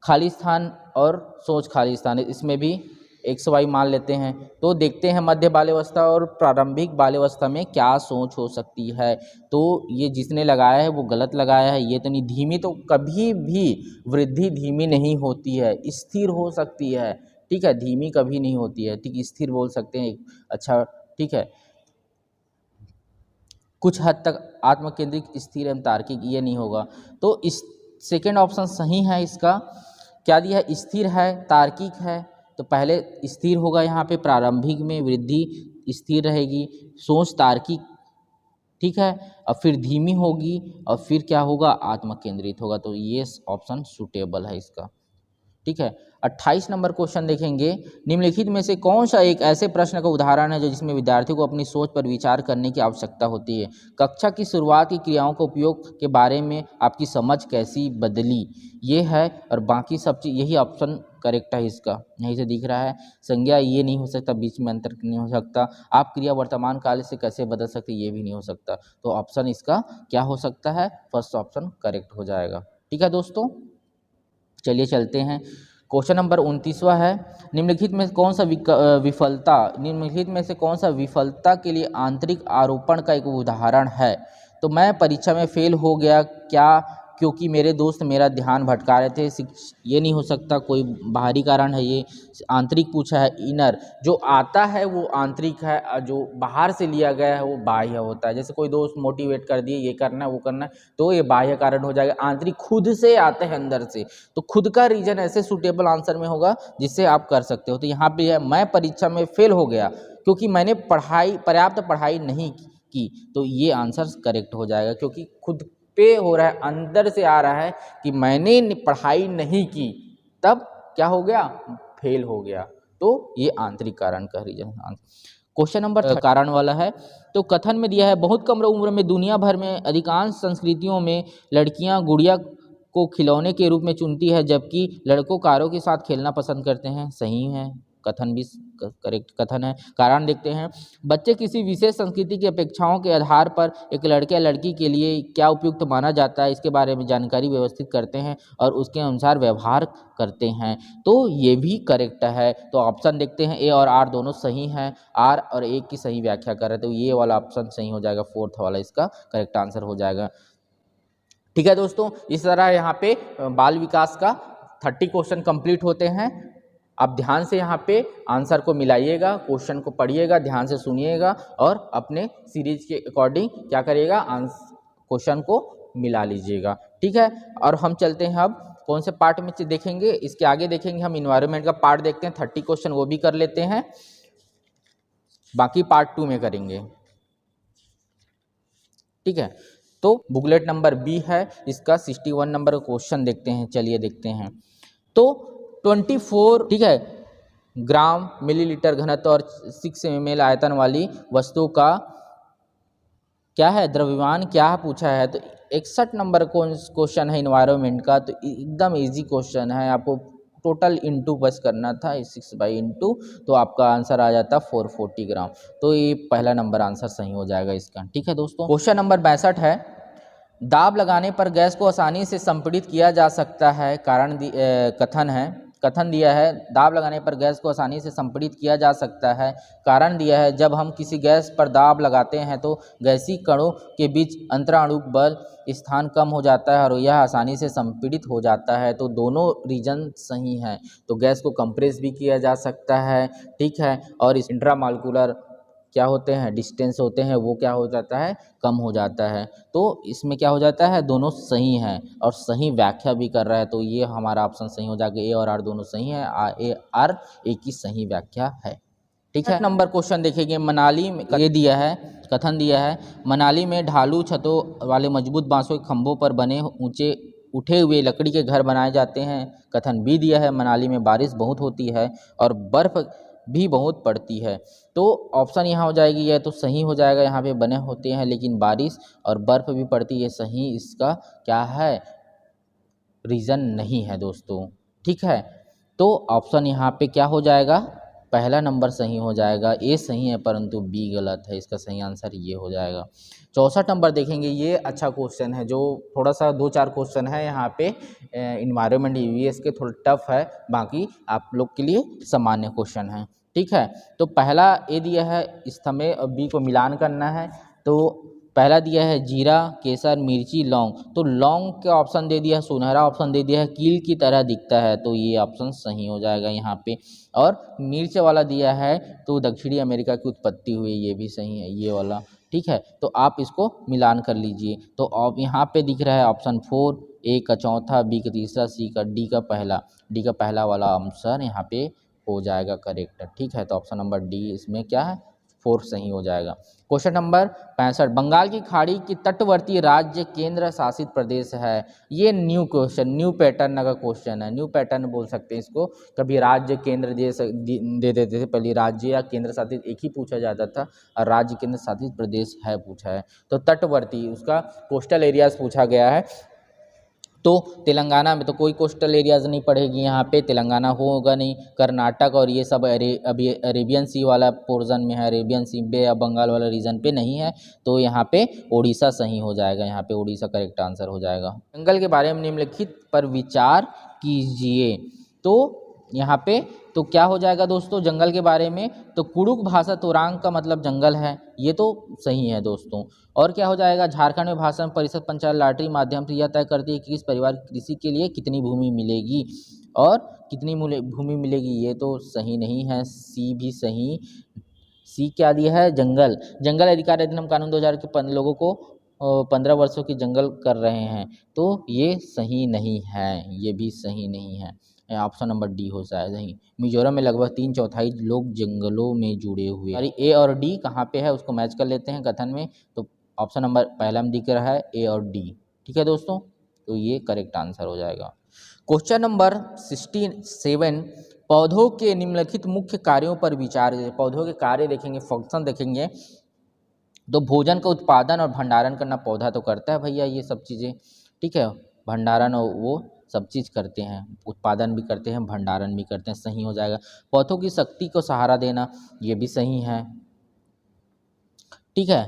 खाली स्थान और सोच खाली स्थान है, इसमें भी एक्स वाई मान लेते हैं। तो देखते हैं मध्य बाल्यावस्था और प्रारंभिक बाल्यावस्था में क्या सोच हो सकती है। तो ये जिसने लगाया है वो गलत लगाया है, ये तो नहीं। धीमी, तो कभी भी वृद्धि धीमी नहीं होती है, स्थिर हो सकती है। ठीक है, धीमी कभी नहीं होती है, ठीक, स्थिर बोल सकते हैं। अच्छा, ठीक है, कुछ हद तक आत्मकेंद्रित, स्थिर एवं तार्किक, ये नहीं होगा। तो इस सेकेंड ऑप्शन सही है। इसका क्या दिया है, स्थिर है, तार्किक है, तो पहले स्थिर होगा यहाँ पे, प्रारंभिक में वृद्धि स्थिर रहेगी, सोच तार्किक, ठीक है, और फिर धीमी होगी, और फिर क्या होगा, आत्मकेंद्रित होगा। तो ये ऑप्शन सूटेबल है इसका। ठीक है, 28 नंबर क्वेश्चन देखेंगे, निम्नलिखित में से कौन सा एक ऐसे प्रश्न का उदाहरण है जो जिसमें विद्यार्थियों को अपनी सोच पर विचार करने की आवश्यकता होती है। कक्षा की शुरुआत की क्रियाओं के उपयोग के बारे में आपकी समझ कैसी बदली, ये है। और बाकी सब चीज़, यही ऑप्शन करेक्ट है इसका, यहीं से दिख रहा है। संज्ञा ये नहीं हो सकता, बीच में अंतर नहीं हो सकता। आप क्रिया वर्तमान काल से कैसे बदल सकते, ये भी नहीं हो सकता। तो ऑप्शन इसका क्या हो सकता है, फर्स्ट ऑप्शन करेक्ट हो जाएगा। ठीक है दोस्तों, चलिए चलते हैं। क्वेश्चन नंबर 29वां है, निम्नलिखित में कौन सा निम्नलिखित में से कौन सा विफलता के लिए आंतरिक आरोपण का एक उदाहरण है। तो मैं परीक्षा में फेल हो गया क्या, क्योंकि मेरे दोस्त मेरा ध्यान भटका रहे थे। ये नहीं हो सकता, कोई बाहरी कारण है, ये आंतरिक पूछा है। इनर जो आता है वो आंतरिक है, और जो बाहर से लिया गया है वो बाह्य होता है। जैसे कोई दोस्त मोटिवेट कर दिए, ये करना है वो करना है, तो ये बाह्य कारण हो जाएगा। आंतरिक खुद से आते हैं, अंदर से, तो खुद का रीजन ऐसे सूटेबल आंसर में होगा जिससे आप कर सकते हो। तो यहाँ पे है, मैं परीक्षा में फेल हो गया क्योंकि मैंने पर्याप्त पढ़ाई नहीं की, तो ये आंसर करेक्ट हो जाएगा, क्योंकि खुद पे हो रहा है, अंदर से आ रहा है कि मैंने पढ़ाई नहीं की, तब क्या हो गया, फेल हो गया। तो ये आंतरिक कारण का रीजन। क्वेश्चन नंबर कारण वाला है। तो कथन में दिया है, बहुत कम उम्र में दुनिया भर में अधिकांश संस्कृतियों में लड़कियां गुड़िया को खिलौने के रूप में चुनती है, जबकि लड़कों कारों के साथ खेलना पसंद करते हैं। सही है, कथन भी करेक्ट कथन है। कारण देखते हैं, बच्चे किसी विशेष संस्कृति की अपेक्षाओं के आधार पर एक लड़के या लड़की के लिए क्या उपयुक्त माना जाता है इसके बारे में जानकारी व्यवस्थित करते हैं और उसके अनुसार व्यवहार करते हैं। तो ये भी करेक्ट है। तो ऑप्शन देखते हैं, ए और आर दोनों सही हैं। आर और ए की सही व्याख्या कर रहे हैं, तो ये वाला ऑप्शन सही हो जाएगा, फोर्थ वाला इसका करेक्ट आंसर हो जाएगा। ठीक है दोस्तों, इस तरह यहाँ पे बाल विकास का 30 क्वेश्चन कंप्लीट होते हैं। आप ध्यान से यहाँ पे आंसर को मिलाइएगा, क्वेश्चन को पढ़िएगा, ध्यान से सुनिएगा और अपने सीरीज के अकॉर्डिंग क्या करिएगा, क्वेश्चन को मिला लीजिएगा। ठीक है, और हम चलते हैं अब कौन से पार्ट में देखेंगे, इसके आगे देखेंगे हम इन्वायरमेंट का पार्ट देखते हैं। 30 क्वेश्चन वो भी कर लेते हैं, बाकी पार्ट 2 में करेंगे। ठीक है, तो बुकलेट नंबर बी है, इसका 61 नंबर का क्वेश्चन देखते हैं। चलिए देखते हैं। तो 24 ठीक है ग्राम मिलीलीटर घनत्व और 6 ml आयतन वाली वस्तु का क्या है, द्रव्यमान क्या पूछा है। तो 61 नंबर क्वेश्चन है इन्वायरमेंट का, तो एकदम इजी क्वेश्चन है। आपको टोटल इंटू बस करना था 6/इंटू, तो आपका आंसर आ जाता 440 ग्राम। तो ये पहला नंबर आंसर सही हो जाएगा इसका। ठीक है दोस्तों, क्वेश्चन नंबर 62 है, दाब लगाने पर गैस को आसानी से संपीड़ित किया जा सकता है। कारण कथन दिया है, दाब लगाने पर गैस को आसानी से संपीड़ित किया जा सकता है। कारण दिया है, जब हम किसी गैस पर दाब लगाते हैं तो गैसीय कणों के बीच अंतराणुक बल स्थान कम हो जाता है और यह आसानी से संपीड़ित हो जाता है। तो दोनों रीजन सही हैं। तो गैस को कंप्रेस भी किया जा सकता है, ठीक है, और इस इंट्रामॉलिक्यूलर क्या होते हैं, डिस्टेंस होते हैं, वो क्या हो जाता है, कम हो जाता है। तो इसमें क्या हो जाता है, दोनों सही हैं और सही व्याख्या भी कर रहा है। तो ये हमारा ऑप्शन सही हो जाएगा, ए और आर दोनों सही है, ए आर ए की सही व्याख्या है। ठीक है, नंबर क्वेश्चन देखेंगे, मनाली में ये दिया है, कथन दिया है, मनाली में ढालू छतों वाले मजबूत बांसों के खंभों पर बने ऊंचे उठे हुए लकड़ी के घर बनाए जाते हैं। कथन बी दिया है, मनाली में बारिश बहुत होती है और बर्फ़ भी बहुत पड़ती है। तो ऑप्शन यहाँ हो जाएगी, यह तो सही हो जाएगा, यहाँ पे बने होते हैं लेकिन बारिश और बर्फ़ भी पड़ती है, सही इसका क्या है, रीज़न नहीं है दोस्तों। ठीक है, तो ऑप्शन यहाँ पे क्या हो जाएगा, पहला नंबर सही हो जाएगा, ए सही है परंतु बी गलत है, इसका सही आंसर ये हो जाएगा। 64 नंबर देखेंगे, ये अच्छा क्वेश्चन है, जो थोड़ा सा 2-4 क्वेश्चन है यहाँ पे इन्वायरमेंट ईवीएस के, थोड़ा टफ है, बाकी आप लोग के लिए सामान्य क्वेश्चन है। ठीक है, तो पहला ए दिया है, स्तंभ और बी को मिलान करना है। तो पहला दिया है जीरा, केसर, मिर्ची, लौंग। तो लौंग का ऑप्शन दे दिया है, सुनहरा ऑप्शन दे दिया है, कील की तरह दिखता है, तो ये ऑप्शन सही हो जाएगा यहाँ पे। और मिर्च वाला दिया है तो दक्षिणी अमेरिका की उत्पत्ति हुई, ये भी सही है, ये वाला। ठीक है, तो आप इसको मिलान कर लीजिए। तो अब यहाँ पे दिख रहा है ऑप्शन 4, ए का चौथा, बी का तीसरा, सी का, डी का पहला वाला आंसर यहाँ पे हो जाएगा करेक्ट। ठीक है, तो ऑप्शन नंबर डी इसमें क्या है, 4 सही हो जाएगा। क्वेश्चन नंबर 65, बंगाल की खाड़ी की तटवर्ती राज्य केंद्र शासित प्रदेश है। ये न्यू क्वेश्चन, न्यू पैटर्न का क्वेश्चन है, न्यू पैटर्न बोल सकते हैं इसको। कभी राज्य केंद्र दे देते थे, पहले राज्य या केंद्र शासित एक ही पूछा जाता था, और राज्य केंद्र शासित प्रदेश है पूछा है। तो तटवर्ती, उसका कोस्टल एरियाज पूछा गया है। तो तेलंगाना में तो कोई कोस्टल एरियाज नहीं पड़ेगी, यहाँ पे तेलंगाना होगा नहीं, कर्नाटक और ये सब अभी अरेबियन सी वाला पोर्शन में है, अरेबियन सी बे या बंगाल वाला रीजन पे नहीं है। तो यहाँ पे उड़ीसा सही हो जाएगा, यहाँ पे उड़ीसा करेक्ट आंसर हो जाएगा। जंगल के बारे में निम्नलिखित पर विचार कीजिए। तो यहाँ पे तो क्या हो जाएगा दोस्तों, जंगल के बारे में तो कुड़ुक भाषा तोरांग का मतलब जंगल है, ये तो सही है दोस्तों। और क्या हो जाएगा, झारखंड में भाषण परिषद पंचायत लॉटरी माध्यम से यह तय करती है कि इस परिवार कृषि के लिए कितनी भूमि मिलेगी और कितनी भूमि मिलेगी, ये तो सही नहीं है, सी भी सही। सी क्या दिया है, जंगल अधिकार अधिनियम कानून 2000 के लोगों को 15 वर्षों की जंगल कर रहे हैं, तो ये सही नहीं है, ये भी सही नहीं है, ऑप्शन नंबर डी हो जाए सही। मिजोरम में लगभग 3/4 लोग जंगलों में जुड़े हुए, अरे ए और डी कहाँ पे है उसको मैच कर लेते हैं कथन में। तो ऑप्शन नंबर पहला में दिख रहा है ए और डी। ठीक है दोस्तों, तो ये करेक्ट आंसर हो जाएगा। क्वेश्चन नंबर 67, पौधों के निम्नलिखित मुख्य कार्यों पर विचार। पौधों के कार्य देखेंगे, फंक्शन देखेंगे। तो भोजन का उत्पादन और भंडारण करना पौधा तो करता है भैया ये सब चीज़ें, ठीक है, भंडारण और वो सब चीज़ करते हैं, उत्पादन भी करते हैं, भंडारण भी करते हैं, सही हो जाएगा। पौधों की शक्ति को सहारा देना, ये भी सही है, ठीक है।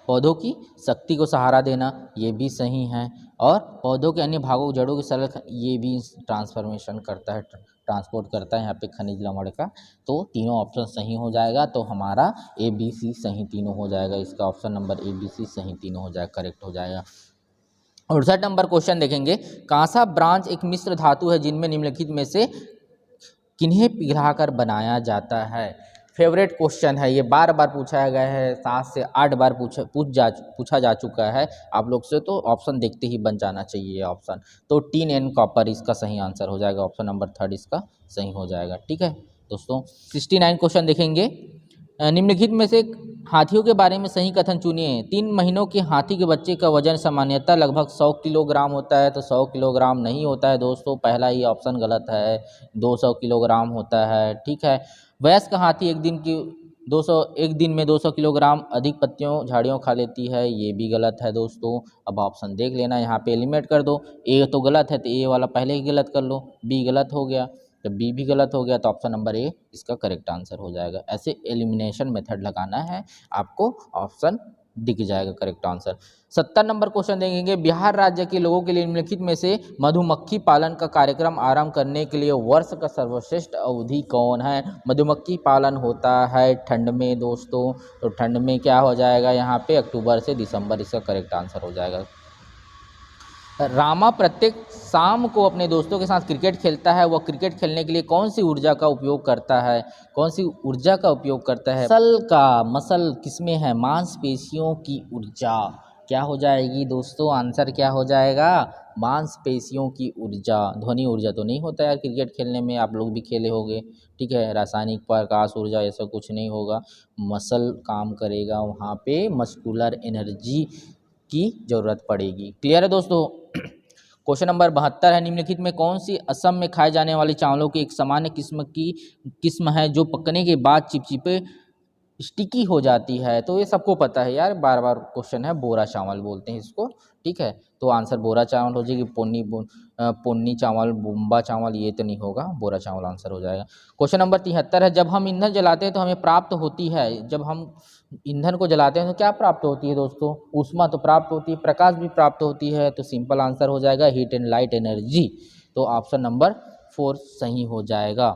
पौधों की शक्ति को सहारा देना, ये भी सही है। और पौधों के अन्य भागों, जड़ों के सरल, ये भी ट्रांसफॉर्मेशन करता है, ट्रांसपोर्ट करता है यहाँ पे खनिज लवण का। तो तीनों ऑप्शन सही हो जाएगा। तो हमारा ए बी सी सही तीनों हो जाएगा। इसका option number A B C सही तीनों हो जाएगा, करेक्ट हो जाएगा। 68 नंबर क्वेश्चन देखेंगे, कांसा ब्रांच एक मिश्र धातु है जिनमें निम्नलिखित में से किन्हें पिघलाकर बनाया जाता है। फेवरेट क्वेश्चन है ये, बार बार पूछा गया है, 7 से 8 बार पूछा जा चुका है आप लोग से। तो ऑप्शन देखते ही बन जाना चाहिए ये ऑप्शन। तो टिन एंड कॉपर इसका सही आंसर हो जाएगा, ऑप्शन नंबर 3 इसका सही हो जाएगा, ठीक है दोस्तों। 69 क्वेश्चन देखेंगे, निम्नलिखित में से हाथियों के बारे में सही कथन चुनिए। 3 महीनों के हाथी के बच्चे का वजन सामान्यतः लगभग 100 किलोग्राम होता है। तो 100 किलोग्राम नहीं होता है दोस्तों, पहला ही ऑप्शन गलत है, 200 किलोग्राम होता है, ठीक है। वयस्क हाथी एक दिन में 200 किलोग्राम अधिक पत्तियों झाड़ियों खा लेती है, ये भी गलत है दोस्तों। अब ऑप्शन देख लेना, यहाँ पे एलिमिनेट कर दो। ए तो गलत है, तो ए वाला पहले ही गलत कर लो, बी गलत हो गया, जब बी भी गलत हो गया तो ऑप्शन नंबर ए इसका करेक्ट आंसर हो जाएगा। ऐसे एलिमिनेशन मेथड लगाना है आपको, ऑप्शन दिख जाएगा करेक्ट आंसर। 70 नंबर क्वेश्चन देखेंगे, बिहार राज्य के लोगों के लिए निम्नलिखित में से मधुमक्खी पालन का कार्यक्रम आरंभ करने के लिए वर्ष का सर्वश्रेष्ठ अवधि कौन है। मधुमक्खी पालन होता है ठंड में दोस्तों, तो ठंड में क्या हो जाएगा यहाँ पे, अक्टूबर से दिसंबर, इसका करेक्ट आंसर हो जाएगा। रामा प्रत्येक शाम को अपने दोस्तों के साथ क्रिकेट खेलता है, वह क्रिकेट खेलने के लिए कौन सी ऊर्जा का उपयोग करता है, कौन सी ऊर्जा का उपयोग करता है। मसल किसमें है, मांसपेशियों की ऊर्जा क्या हो जाएगी दोस्तों, आंसर क्या हो जाएगा, मांसपेशियों की ऊर्जा। ध्वनि ऊर्जा तो नहीं होता यार क्रिकेट खेलने में, आप लोग भी खेले होंगे, ठीक है। रासायनिक प्रकाश ऊर्जा ऐसा कुछ नहीं होगा, मसल काम करेगा वहाँ पे, मस्कुलर एनर्जी की जरूरत पड़ेगी। क्लियर है दोस्तों। क्वेश्चन नंबर 72 है, निम्नलिखित में कौन सी असम में खाए जाने वाले चावलों की एक सामान्य किस्म है जो पकने के बाद चिपचिपे स्टिकी हो जाती है। तो ये सबको पता है यार, बार बार क्वेश्चन है, बोरा चावल बोलते हैं इसको, ठीक है। तो आंसर बोरा चावल हो जाएगी, पोन्नी चावल, बुम्बा चावल, ये तो नहीं होगा, बोरा चावल आंसर हो जाएगा। क्वेश्चन नंबर 73 है, जब हम ईंधन जलाते हैं तो हमें प्राप्त होती है, जब हम ईंधन को जलाते हैं तो क्या प्राप्त होती है दोस्तों, ऊष्मा तो प्राप्त होती है, प्रकाश भी प्राप्त होती है। तो सिंपल आंसर हो जाएगा हीट एंड लाइट एनर्जी। तो ऑप्शन नंबर 4 सही हो जाएगा।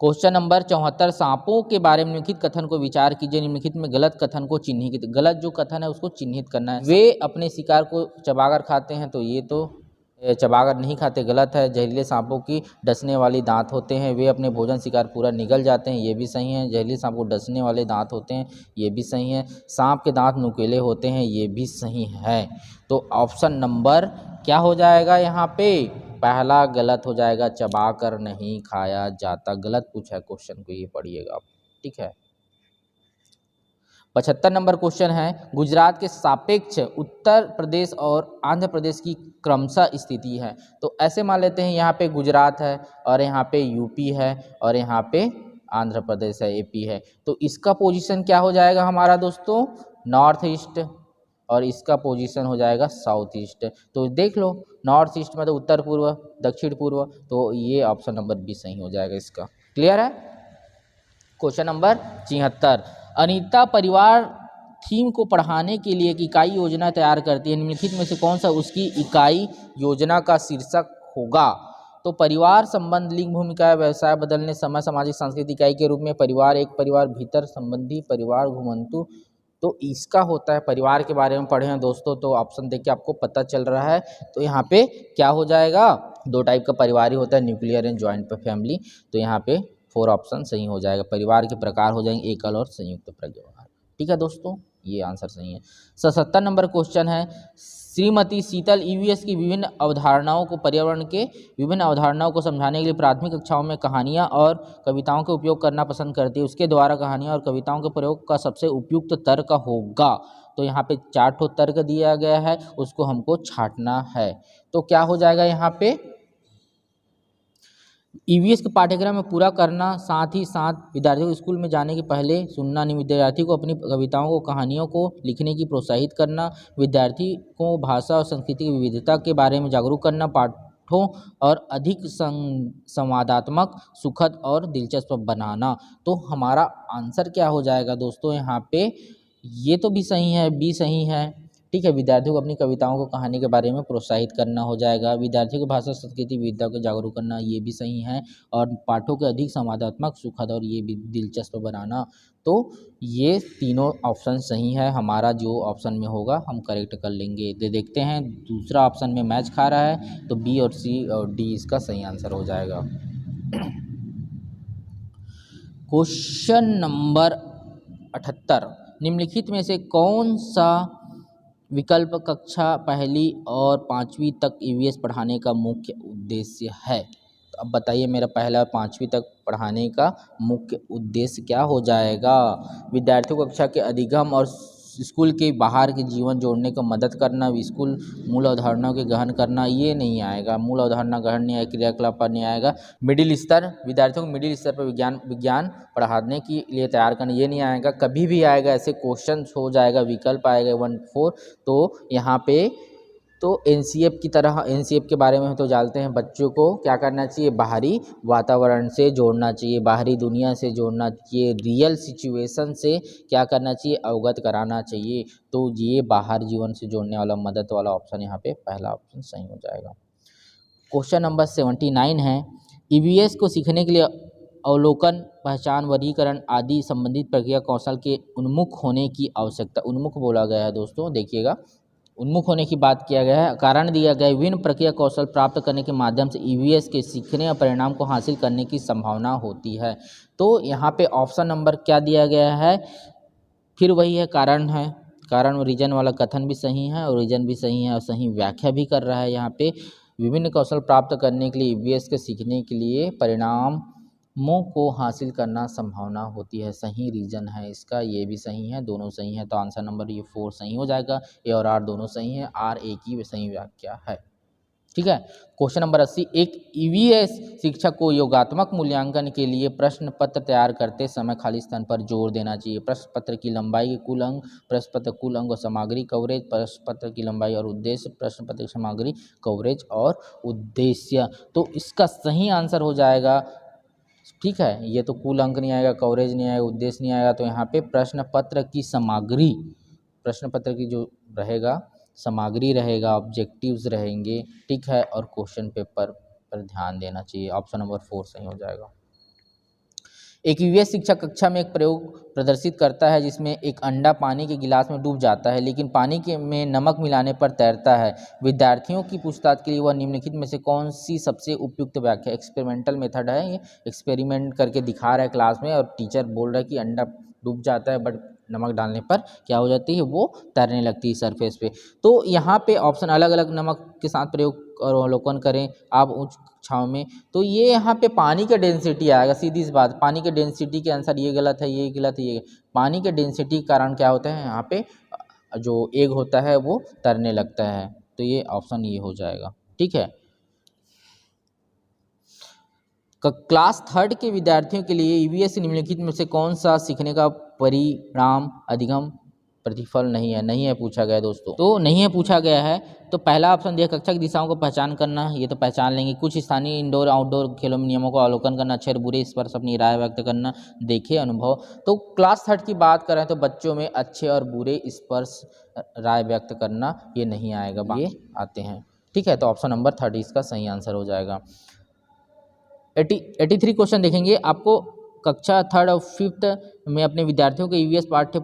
क्वेश्चन नंबर 74, सांपों के बारे में निम्नलिखित कथन को विचार कीजिए। निम्नलिखित में गलत कथन को चिन्हित, गलत जो कथन है उसको चिन्हित करना है। वे अपने शिकार को चबाकर खाते हैं, तो ये तो चबाकर नहीं खाते, गलत है। जहरीले सांपों की डसने वाली दांत होते हैं, वे अपने भोजन शिकार पूरा निगल जाते हैं, ये भी सही है। जहरीले सांप को डसने वाले दांत होते हैं, ये भी सही है। सांप के दांत नुकीले होते हैं, ये भी सही है। तो ऑप्शन नंबर क्या हो जाएगा यहाँ पे, पहला गलत हो जाएगा, चबा कर नहीं खाया जाता, गलत पूछा है क्वेश्चन को, ये पढ़िएगा आप, ठीक है। 75 नंबर क्वेश्चन है, गुजरात के सापेक्ष उत्तर प्रदेश और आंध्र प्रदेश की क्रमशः स्थिति है। तो ऐसे मान लेते हैं यहाँ पे गुजरात है और यहाँ पे यूपी है और यहाँ पे आंध्र प्रदेश है, एपी है। तो इसका पोजीशन क्या हो जाएगा हमारा दोस्तों, नॉर्थ ईस्ट, और इसका पोजीशन हो जाएगा साउथ ईस्ट। तो देख लो, नॉर्थ ईस्ट मतलब उत्तर पूर्व, दक्षिण पूर्व, तो ये ऑप्शन नंबर बी सही हो जाएगा इसका। क्लियर है। क्वेश्चन नंबर 74, अनीता परिवार थीम को पढ़ाने के लिए एक इकाई योजना तैयार करती है, निम्नलिखित में से कौन सा उसकी इकाई योजना का शीर्षक होगा। तो परिवार संबंध, लिंग भूमिका, व्यवसाय बदलने, समय, सामाजिक सांस्कृतिक इकाई के रूप में परिवार, एक परिवार भीतर संबंधी, परिवार घुमंतु। तो इसका होता है, परिवार के बारे में पढ़े हैं दोस्तों, तो ऑप्शन देख के आपको पता चल रहा है। तो यहाँ पे क्या हो जाएगा, 2 टाइप का परिवार ही होता है, न्यूक्लियर एंड जॉइंट फैमिली। तो यहाँ पे 4 ऑप्शन सही हो जाएगा। परिवार के प्रकार हो जाएंगे एकल और संयुक्त परिवार, ठीक है दोस्तों, ये आंसर सही है। 77 नंबर क्वेश्चन है, श्रीमती शीतल ईवीएस की विभिन्न अवधारणाओं को, पर्यावरण के विभिन्न अवधारणाओं को समझाने के लिए प्राथमिक कक्षाओं में कहानियाँ और कविताओं का उपयोग करना पसंद करती है। उसके द्वारा कहानियाँ और कविताओं के प्रयोग का सबसे उपयुक्त तर्क होगा। तो यहाँ पे 4 ठो तर्क दिया गया है, उसको हमको छांटना है। तो क्या हो जाएगा यहाँ पे, ईवीएस के पाठ्यक्रम में पूरा करना, साथ ही साथ विद्यार्थियों को स्कूल में जाने के पहले सुनना, विद्यार्थी को अपनी कविताओं को, कहानियों को लिखने की प्रोत्साहित करना, विद्यार्थी को भाषा और संस्कृति की विविधता के बारे में जागरूक करना, पाठों और अधिक संवादात्मक, सुखद और दिलचस्प बनाना। तो हमारा आंसर क्या हो जाएगा दोस्तों यहाँ पे, ये तो भी सही है, बी सही है। ठीक है, विद्यार्थियों को अपनी कविताओं को कहानी के बारे में प्रोत्साहित करना हो जाएगा। विद्यार्थियों को भाषा संस्कृति विविधता को जागरूक करना, ये भी सही है। और पाठों के अधिक संवादात्मक, सुखद और ये भी दिलचस्प बनाना। तो ये तीनों ऑप्शन सही है। हमारा जो ऑप्शन में होगा हम करेक्ट कर लेंगे। देखते हैं दूसरा ऑप्शन में मैच खा रहा है, तो बी और सी और डी इसका सही आंसर हो जाएगा। क्वेश्चन नंबर 78, निम्नलिखित में से कौन सा विकल्प कक्षा पहली और पाँचवीं तक ईवीएस पढ़ाने का मुख्य उद्देश्य है? तो अब बताइए, मेरा पहला 5वीं तक पढ़ाने का मुख्य उद्देश्य क्या हो जाएगा? विद्यार्थियों को कक्षा के अधिगम और स्कूल के बाहर के जीवन जोड़ने को मदद करना, स्कूल मूल अवधारणाओं के गहन करना, ये नहीं आएगा। मूल अवधारणा गहन नहीं आएगा, क्रियाकलाप पर नहीं आएगा। मिडिल स्तर, विद्यार्थियों को मिडिल स्तर पर विज्ञान पढ़ाने के लिए तैयार करना, ये नहीं आएगा। कभी भी आएगा ऐसे क्वेश्चन हो जाएगा, विकल्प आएगा 1, 4। तो यहाँ पे तो एनसीएफ की तरह, एनसीएफ के बारे में तो जानते हैं, बच्चों को क्या करना चाहिए, बाहरी वातावरण से जोड़ना चाहिए, बाहरी दुनिया से जोड़ना चाहिए, रियल सिचुएशन से क्या करना चाहिए, अवगत कराना चाहिए। तो ये बाहर जीवन से जोड़ने वाला, मदद वाला ऑप्शन यहाँ पे पहला ऑप्शन सही हो जाएगा। क्वेश्चन नंबर 79 है, ईवीएस को सीखने के लिए अवलोकन, पहचान, वर्गीकरण आदि संबंधित प्रक्रिया कौशल के उन्मुख होने की आवश्यकता। उन्मुख बोला गया है दोस्तों, देखिएगा, उन्मुख होने की बात किया गया है। कारण दिया गया है, विभिन्न प्रक्रिया कौशल प्राप्त करने के माध्यम से ईवीएस के सीखने और परिणाम को हासिल करने की संभावना होती है। तो यहाँ पे ऑप्शन नंबर क्या दिया गया है, फिर वही है, कारण है। कारण और रीजन वाला कथन भी सही है और रीजन भी सही है और सही व्याख्या भी कर रहा है। यहाँ पे विभिन्न कौशल प्राप्त करने के लिए ईवीएस के सीखने के लिए परिणामों को हासिल करना संभावना होती है, सही रीजन है इसका, ये भी सही है, दोनों सही है। तो आंसर नंबर ये 4 सही हो जाएगा। ए और आर दोनों सही है, आर ए की सही व्याख्या है। ठीक है, क्वेश्चन नंबर 80, एक ईवीएस शिक्षक को योगात्मक मूल्यांकन के लिए प्रश्न पत्र तैयार करते समय खाली स्थान पर जोर देना चाहिए। प्रश्न पत्र की लंबाई, कुल अंक, प्रश्न पत्र कुल अंक और सामग्री कवरेज, प्रश्न पत्र की लंबाई और उद्देश्य, प्रश्न पत्र की सामग्री कवरेज और उद्देश्य। तो इसका सही आंसर हो जाएगा, ठीक है, ये तो कुल अंक नहीं आएगा, कवरेज नहीं आएगा, उद्देश्य नहीं आएगा। तो यहाँ पे प्रश्न पत्र की सामग्री, प्रश्न पत्र की जो रहेगा सामग्री रहेगा, ऑब्जेक्टिव्स रहेंगे, ठीक है, और क्वेश्चन पेपर पर ध्यान देना चाहिए। ऑप्शन नंबर 4 सही हो जाएगा। एक ईवीएस शिक्षक कक्षा में एक प्रयोग प्रदर्शित करता है जिसमें एक अंडा पानी के गिलास में डूब जाता है लेकिन पानी के में नमक मिलाने पर तैरता है। विद्यार्थियों की पूछताछ के लिए वह निम्नलिखित में से कौन सी सबसे उपयुक्त व्याख्या, एक्सपेरिमेंटल मेथड है, ये एक्सपेरिमेंट करके दिखा रहा है क्लास में और टीचर बोल रहा है कि अंडा डूब जाता है बट नमक डालने पर क्या हो जाती है, वो तैरने लगती है सरफेस पे। तो यहाँ पे ऑप्शन अलग अलग नमक के साथ प्रयोग और अवलोकन करें आप उच्च कक्षाओं में, तो ये यहाँ पे पानी का डेंसिटी आएगा, सीधी सी बात, पानी के डेंसिटी के आंसर ये गलत है, ये गलत है, ये पानी के डेंसिटी के कारण क्या होता है, यहाँ पे जो एग होता है वो तैरने लगता है। तो ये ऑप्शन ये हो जाएगा। ठीक है, क्लास 3 के विद्यार्थियों के लिए ईवीएस निम्नलिखित में से कौन सा सीखने का परिणाम अधिगम प्रतिफल नहीं है, नहीं है पूछा गया दोस्तों, तो नहीं है पूछा गया है। तो पहला ऑप्शन दिया, कक्षा की दिशाओं को पहचान करना, ये तो पहचान लेंगे। कुछ स्थानीय इंडोर आउटडोर खेलों में नियमों का अवलोकन करना, अच्छे और बुरे इस पर अपनी राय व्यक्त करना, देखे अनुभव। तो क्लास 3 की बात करें तो बच्चों में अच्छे और बुरे स्पर्श राय व्यक्त करना ये नहीं आएगा, ये आते हैं। ठीक है, तो ऑप्शन नंबर 30 इसका सही आंसर हो जाएगा। 83 क्वेश्चन देखेंगे, आपको कक्षा 3 और 5 में अपने विद्यार्थियों के ईवीएस पाठ्य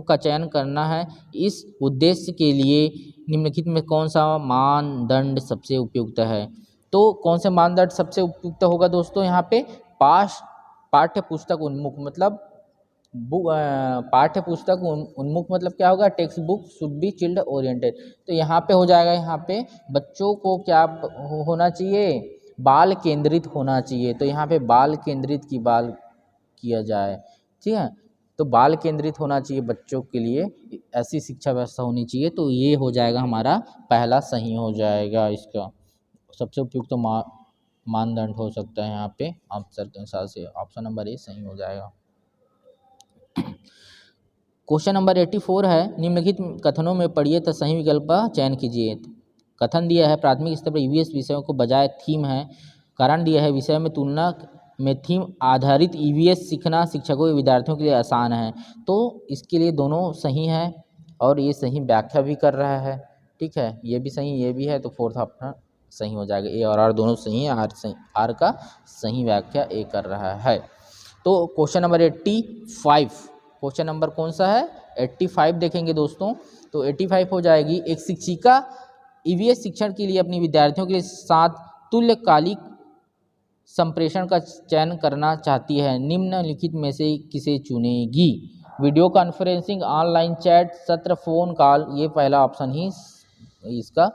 का चयन करना है। इस उद्देश्य के लिए निम्नलिखित में कौन सा मानदंड सबसे उपयुक्त है? तो कौन से मानदंड सबसे उपयुक्त होगा दोस्तों, यहाँ पे पाठ्य पुस्तक उन्मुख, मतलब पाठ्य पुस्तक उन्मुख मतलब क्या होगा, text book should be chilled oriented. तो यहाँ पे हो जाएगा, यहाँ पे बच्चों को क्या होना चाहिए, बाल केंद्रित होना चाहिए। तो यहाँ पे बाल केंद्रित की बाल किया जाए, ठीक है, तो बाल केंद्रित होना चाहिए बच्चों के लिए, ऐसी शिक्षा व्यवस्था होनी चाहिए। तो ये हो जाएगा हमारा पहला सही हो जाएगा, इसका सबसे उपयुक्त मानदंड हो सकता है यहाँ पे आंसर के हिसाब से, ऑप्शन नंबर ए सही हो जाएगा। क्वेश्चन नंबर 84 है, निम्नलिखित कथनों में पढ़िए तो सही विकल्प का चयन कीजिए। कथन दिया है प्राथमिक स्तर पर ईवीएस विषयों को बजाय थीम है। कारण दिया है विषय में तुलना में थीम आधारित ईवीएस सीखना शिक्षकों या विद्यार्थियों के लिए आसान है। तो इसके लिए दोनों सही है और ये सही व्याख्या भी कर रहा है। ठीक है, ये भी सही ये भी है, तो फोर्थ ऑप्शन सही हो जाएगा। ए और आर दोनों सही है, आर का सही व्याख्या ए कर रहा है। तो क्वेश्चन नंबर 85, क्वेश्चन नंबर कौन सा है 85 देखेंगे दोस्तों। तो 85 हो जाएगी, एक शिक्षिका ईवीएस शिक्षण के लिए अपनी विद्यार्थियों के लिए साथ तुल्यकालिक संप्रेषण का चयन करना चाहती है, निम्नलिखित में से किसे चुनेगी। वीडियो कॉन्फ्रेंसिंग, ऑनलाइन चैट, सत्र, फोन कॉल, ये पहला ऑप्शन ही इसका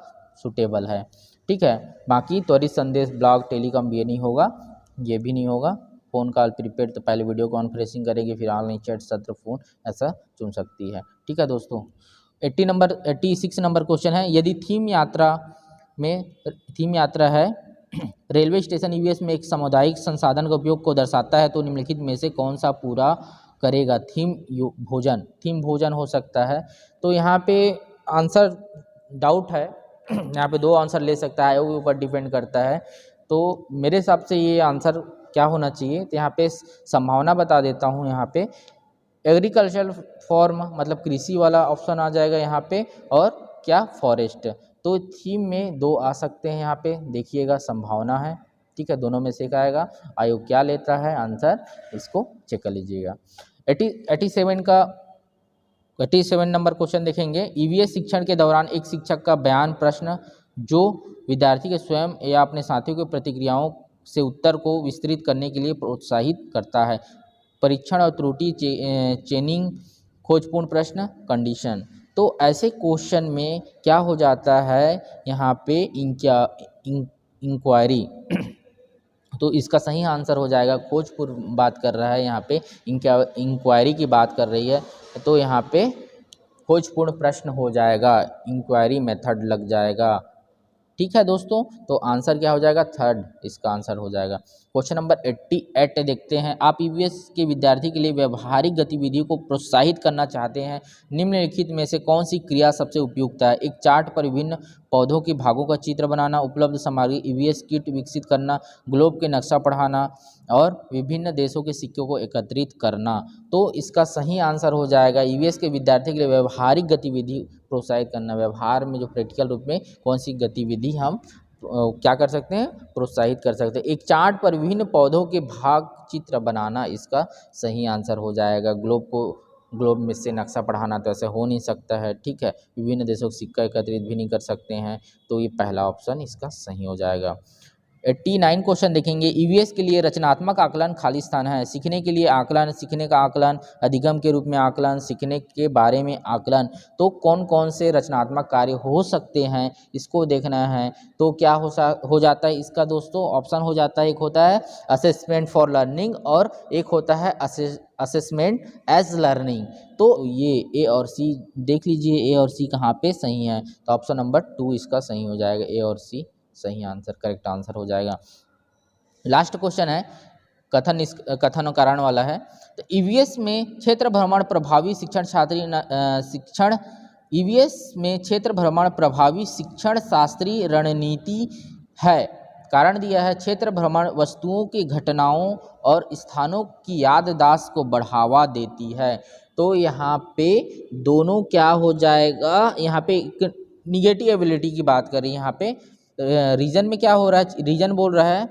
सुटेबल है। ठीक है, बाकी त्वरित संदेश, ब्लॉग, टेलीकॉम ये नहीं होगा, ये भी नहीं होगा। फ़ोन कॉल प्रीपेड तो पहले वीडियो कॉन्फ्रेंसिंग करेगी, फिर ऑनलाइन चैट, सत्र, फ़ोन ऐसा चुन सकती है। ठीक है दोस्तों, 86 नंबर क्वेश्चन है, यदि थीम यात्रा है रेलवे स्टेशन ईवीएस में एक सामुदायिक संसाधन का उपयोग को दर्शाता है तो निम्नलिखित में से कौन सा पूरा करेगा। थीम भोजन हो सकता है। तो यहाँ पे आंसर डाउट है, यहाँ पे 2 आंसर ले सकता है, वो ऊपर डिपेंड करता है। तो मेरे हिसाब से ये आंसर क्या होना चाहिए, तो यहाँ पे संभावना बता देता हूँ। यहाँ पे एग्रीकल्चरल फॉर्म मतलब कृषि वाला ऑप्शन आ जाएगा यहाँ पे, और क्या फॉरेस्ट। तो थीम में 2 आ सकते हैं, यहाँ पे देखिएगा संभावना है। ठीक है, दोनों में से एक आएगा। आयोग क्या लेता है आंसर, इसको चेक कर लीजिएगा। 87 नंबर क्वेश्चन देखेंगे, ईवीएस शिक्षण के दौरान एक शिक्षक का बयान प्रश्न जो विद्यार्थी के स्वयं या अपने साथियों की प्रतिक्रियाओं से उत्तर को विस्तृत करने के लिए प्रोत्साहित करता है। परीक्षण और त्रुटि, चेनिंग, खोजपूर्ण प्रश्न, कंडीशन। तो ऐसे क्वेश्चन में क्या हो जाता है, यहाँ पे इंक्वायरी तो इसका सही आंसर हो जाएगा। खोजपूर्ण बात कर रहा है, यहाँ पे इंक्वायरी की बात कर रही है, तो यहाँ पे खोजपूर्ण प्रश्न हो जाएगा, इंक्वायरी मेथड लग जाएगा। ठीक है दोस्तों, तो आंसर क्या हो जाएगा, 3rd इसका आंसर हो जाएगा। क्वेश्चन नंबर 88 देखते हैं, आप ईवीएस के विद्यार्थी के लिए व्यवहारिक गतिविधियों को प्रोत्साहित करना चाहते हैं, निम्नलिखित में से कौन सी क्रिया सबसे उपयुक्त है। एक चार्ट पर विभिन्न पौधों के भागों का चित्र बनाना, उपलब्ध सामग्री ईवीएस किट विकसित करना, ग्लोब के नक्शा पढ़ाना और विभिन्न देशों के सिक्कों को एकत्रित करना। तो इसका सही आंसर हो जाएगा, ईवीएस के विद्यार्थी के लिए व्यवहारिक गतिविधि प्रोत्साहित करना। व्यवहार में जो प्रैक्टिकल रूप में कौन सी गतिविधि हम क्या कर सकते हैं, प्रोत्साहित कर सकते हैं। एक चार्ट पर विभिन्न पौधों के भाग चित्र बनाना, इसका सही आंसर हो जाएगा। ग्लोब में से नक्शा पढ़ाना तो ऐसे हो नहीं सकता है। ठीक है, विभिन्न देशों के सिक्का एकत्रित भी नहीं कर सकते हैं, तो ये पहला ऑप्शन इसका सही हो जाएगा। 89 क्वेश्चन देखेंगे, ईवीएस के लिए रचनात्मक आकलन खाली स्थान है। सीखने के लिए आकलन, सीखने का आकलन, अधिगम के रूप में आकलन, सीखने के बारे में आकलन। तो कौन कौन से रचनात्मक कार्य हो सकते हैं, इसको देखना है। तो क्या हो जाता है इसका दोस्तों, ऑप्शन हो जाता है, एक होता है असेसमेंट फॉर लर्निंग और एक होता है असेसमेंट एज लर्निंग। तो ये ए और सी देख लीजिए, ए और सी कहाँ पे सही है, तो ऑप्शन नंबर 2 इसका सही हो जाएगा। ए और सी सही आंसर, करेक्ट आंसर हो जाएगा। लास्ट क्वेश्चन है, कथन और कारण वाला है। तो ईवीएस में क्षेत्र भ्रमण प्रभावी शिक्षण ईवीएस में क्षेत्र भ्रमण प्रभावी शिक्षण शास्त्रीय रणनीति है। कारण दिया है, क्षेत्र भ्रमण वस्तुओं की, घटनाओं और स्थानों की याददाश्त को बढ़ावा देती है। तो यहाँ पे दोनों क्या हो जाएगा, यहाँ पे निगेटिव एबिलिटी की बात करें, यहाँ पे रीजन में क्या हो रहा है, रीजन बोल रहा है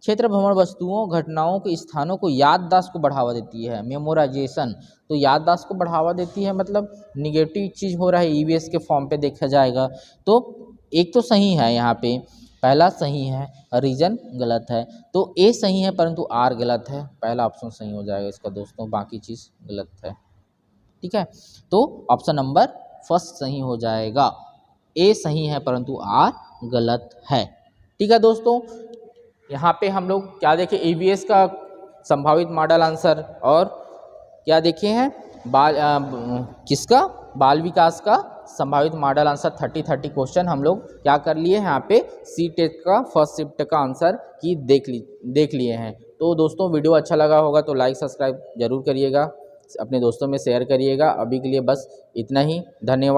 क्षेत्र भ्रमण वस्तुओं, घटनाओं के, स्थानों को याददाश्त को बढ़ावा देती है, मेमोराइजेशन। तो याददाश्त को बढ़ावा देती है मतलब निगेटिव चीज़ हो रहा है, ईवीएस के फॉर्म पे देखा जाएगा। तो एक तो सही है, यहाँ पे पहला सही है और रीजन गलत है। तो ए सही है परंतु आर गलत है, पहला ऑप्शन सही हो जाएगा इसका दोस्तों, बाकी चीज़ गलत है। ठीक है, तो ऑप्शन नंबर 1 सही हो जाएगा। ए सही है परंतु आर गलत है। ठीक है दोस्तों, यहाँ पे हम लोग क्या देखें, ईवीएस का संभावित मॉडल आंसर और क्या देखे हैं, बाल विकास का संभावित मॉडल आंसर 30 क्वेश्चन हम लोग क्या कर लिए हैं, यहाँ पे सी टेट का फर्स्ट शिफ्ट का आंसर की देख लिए हैं। तो दोस्तों वीडियो अच्छा लगा होगा तो लाइक सब्सक्राइब जरूर करिएगा, अपने दोस्तों में शेयर करिएगा। अभी के लिए बस इतना ही, धन्यवाद।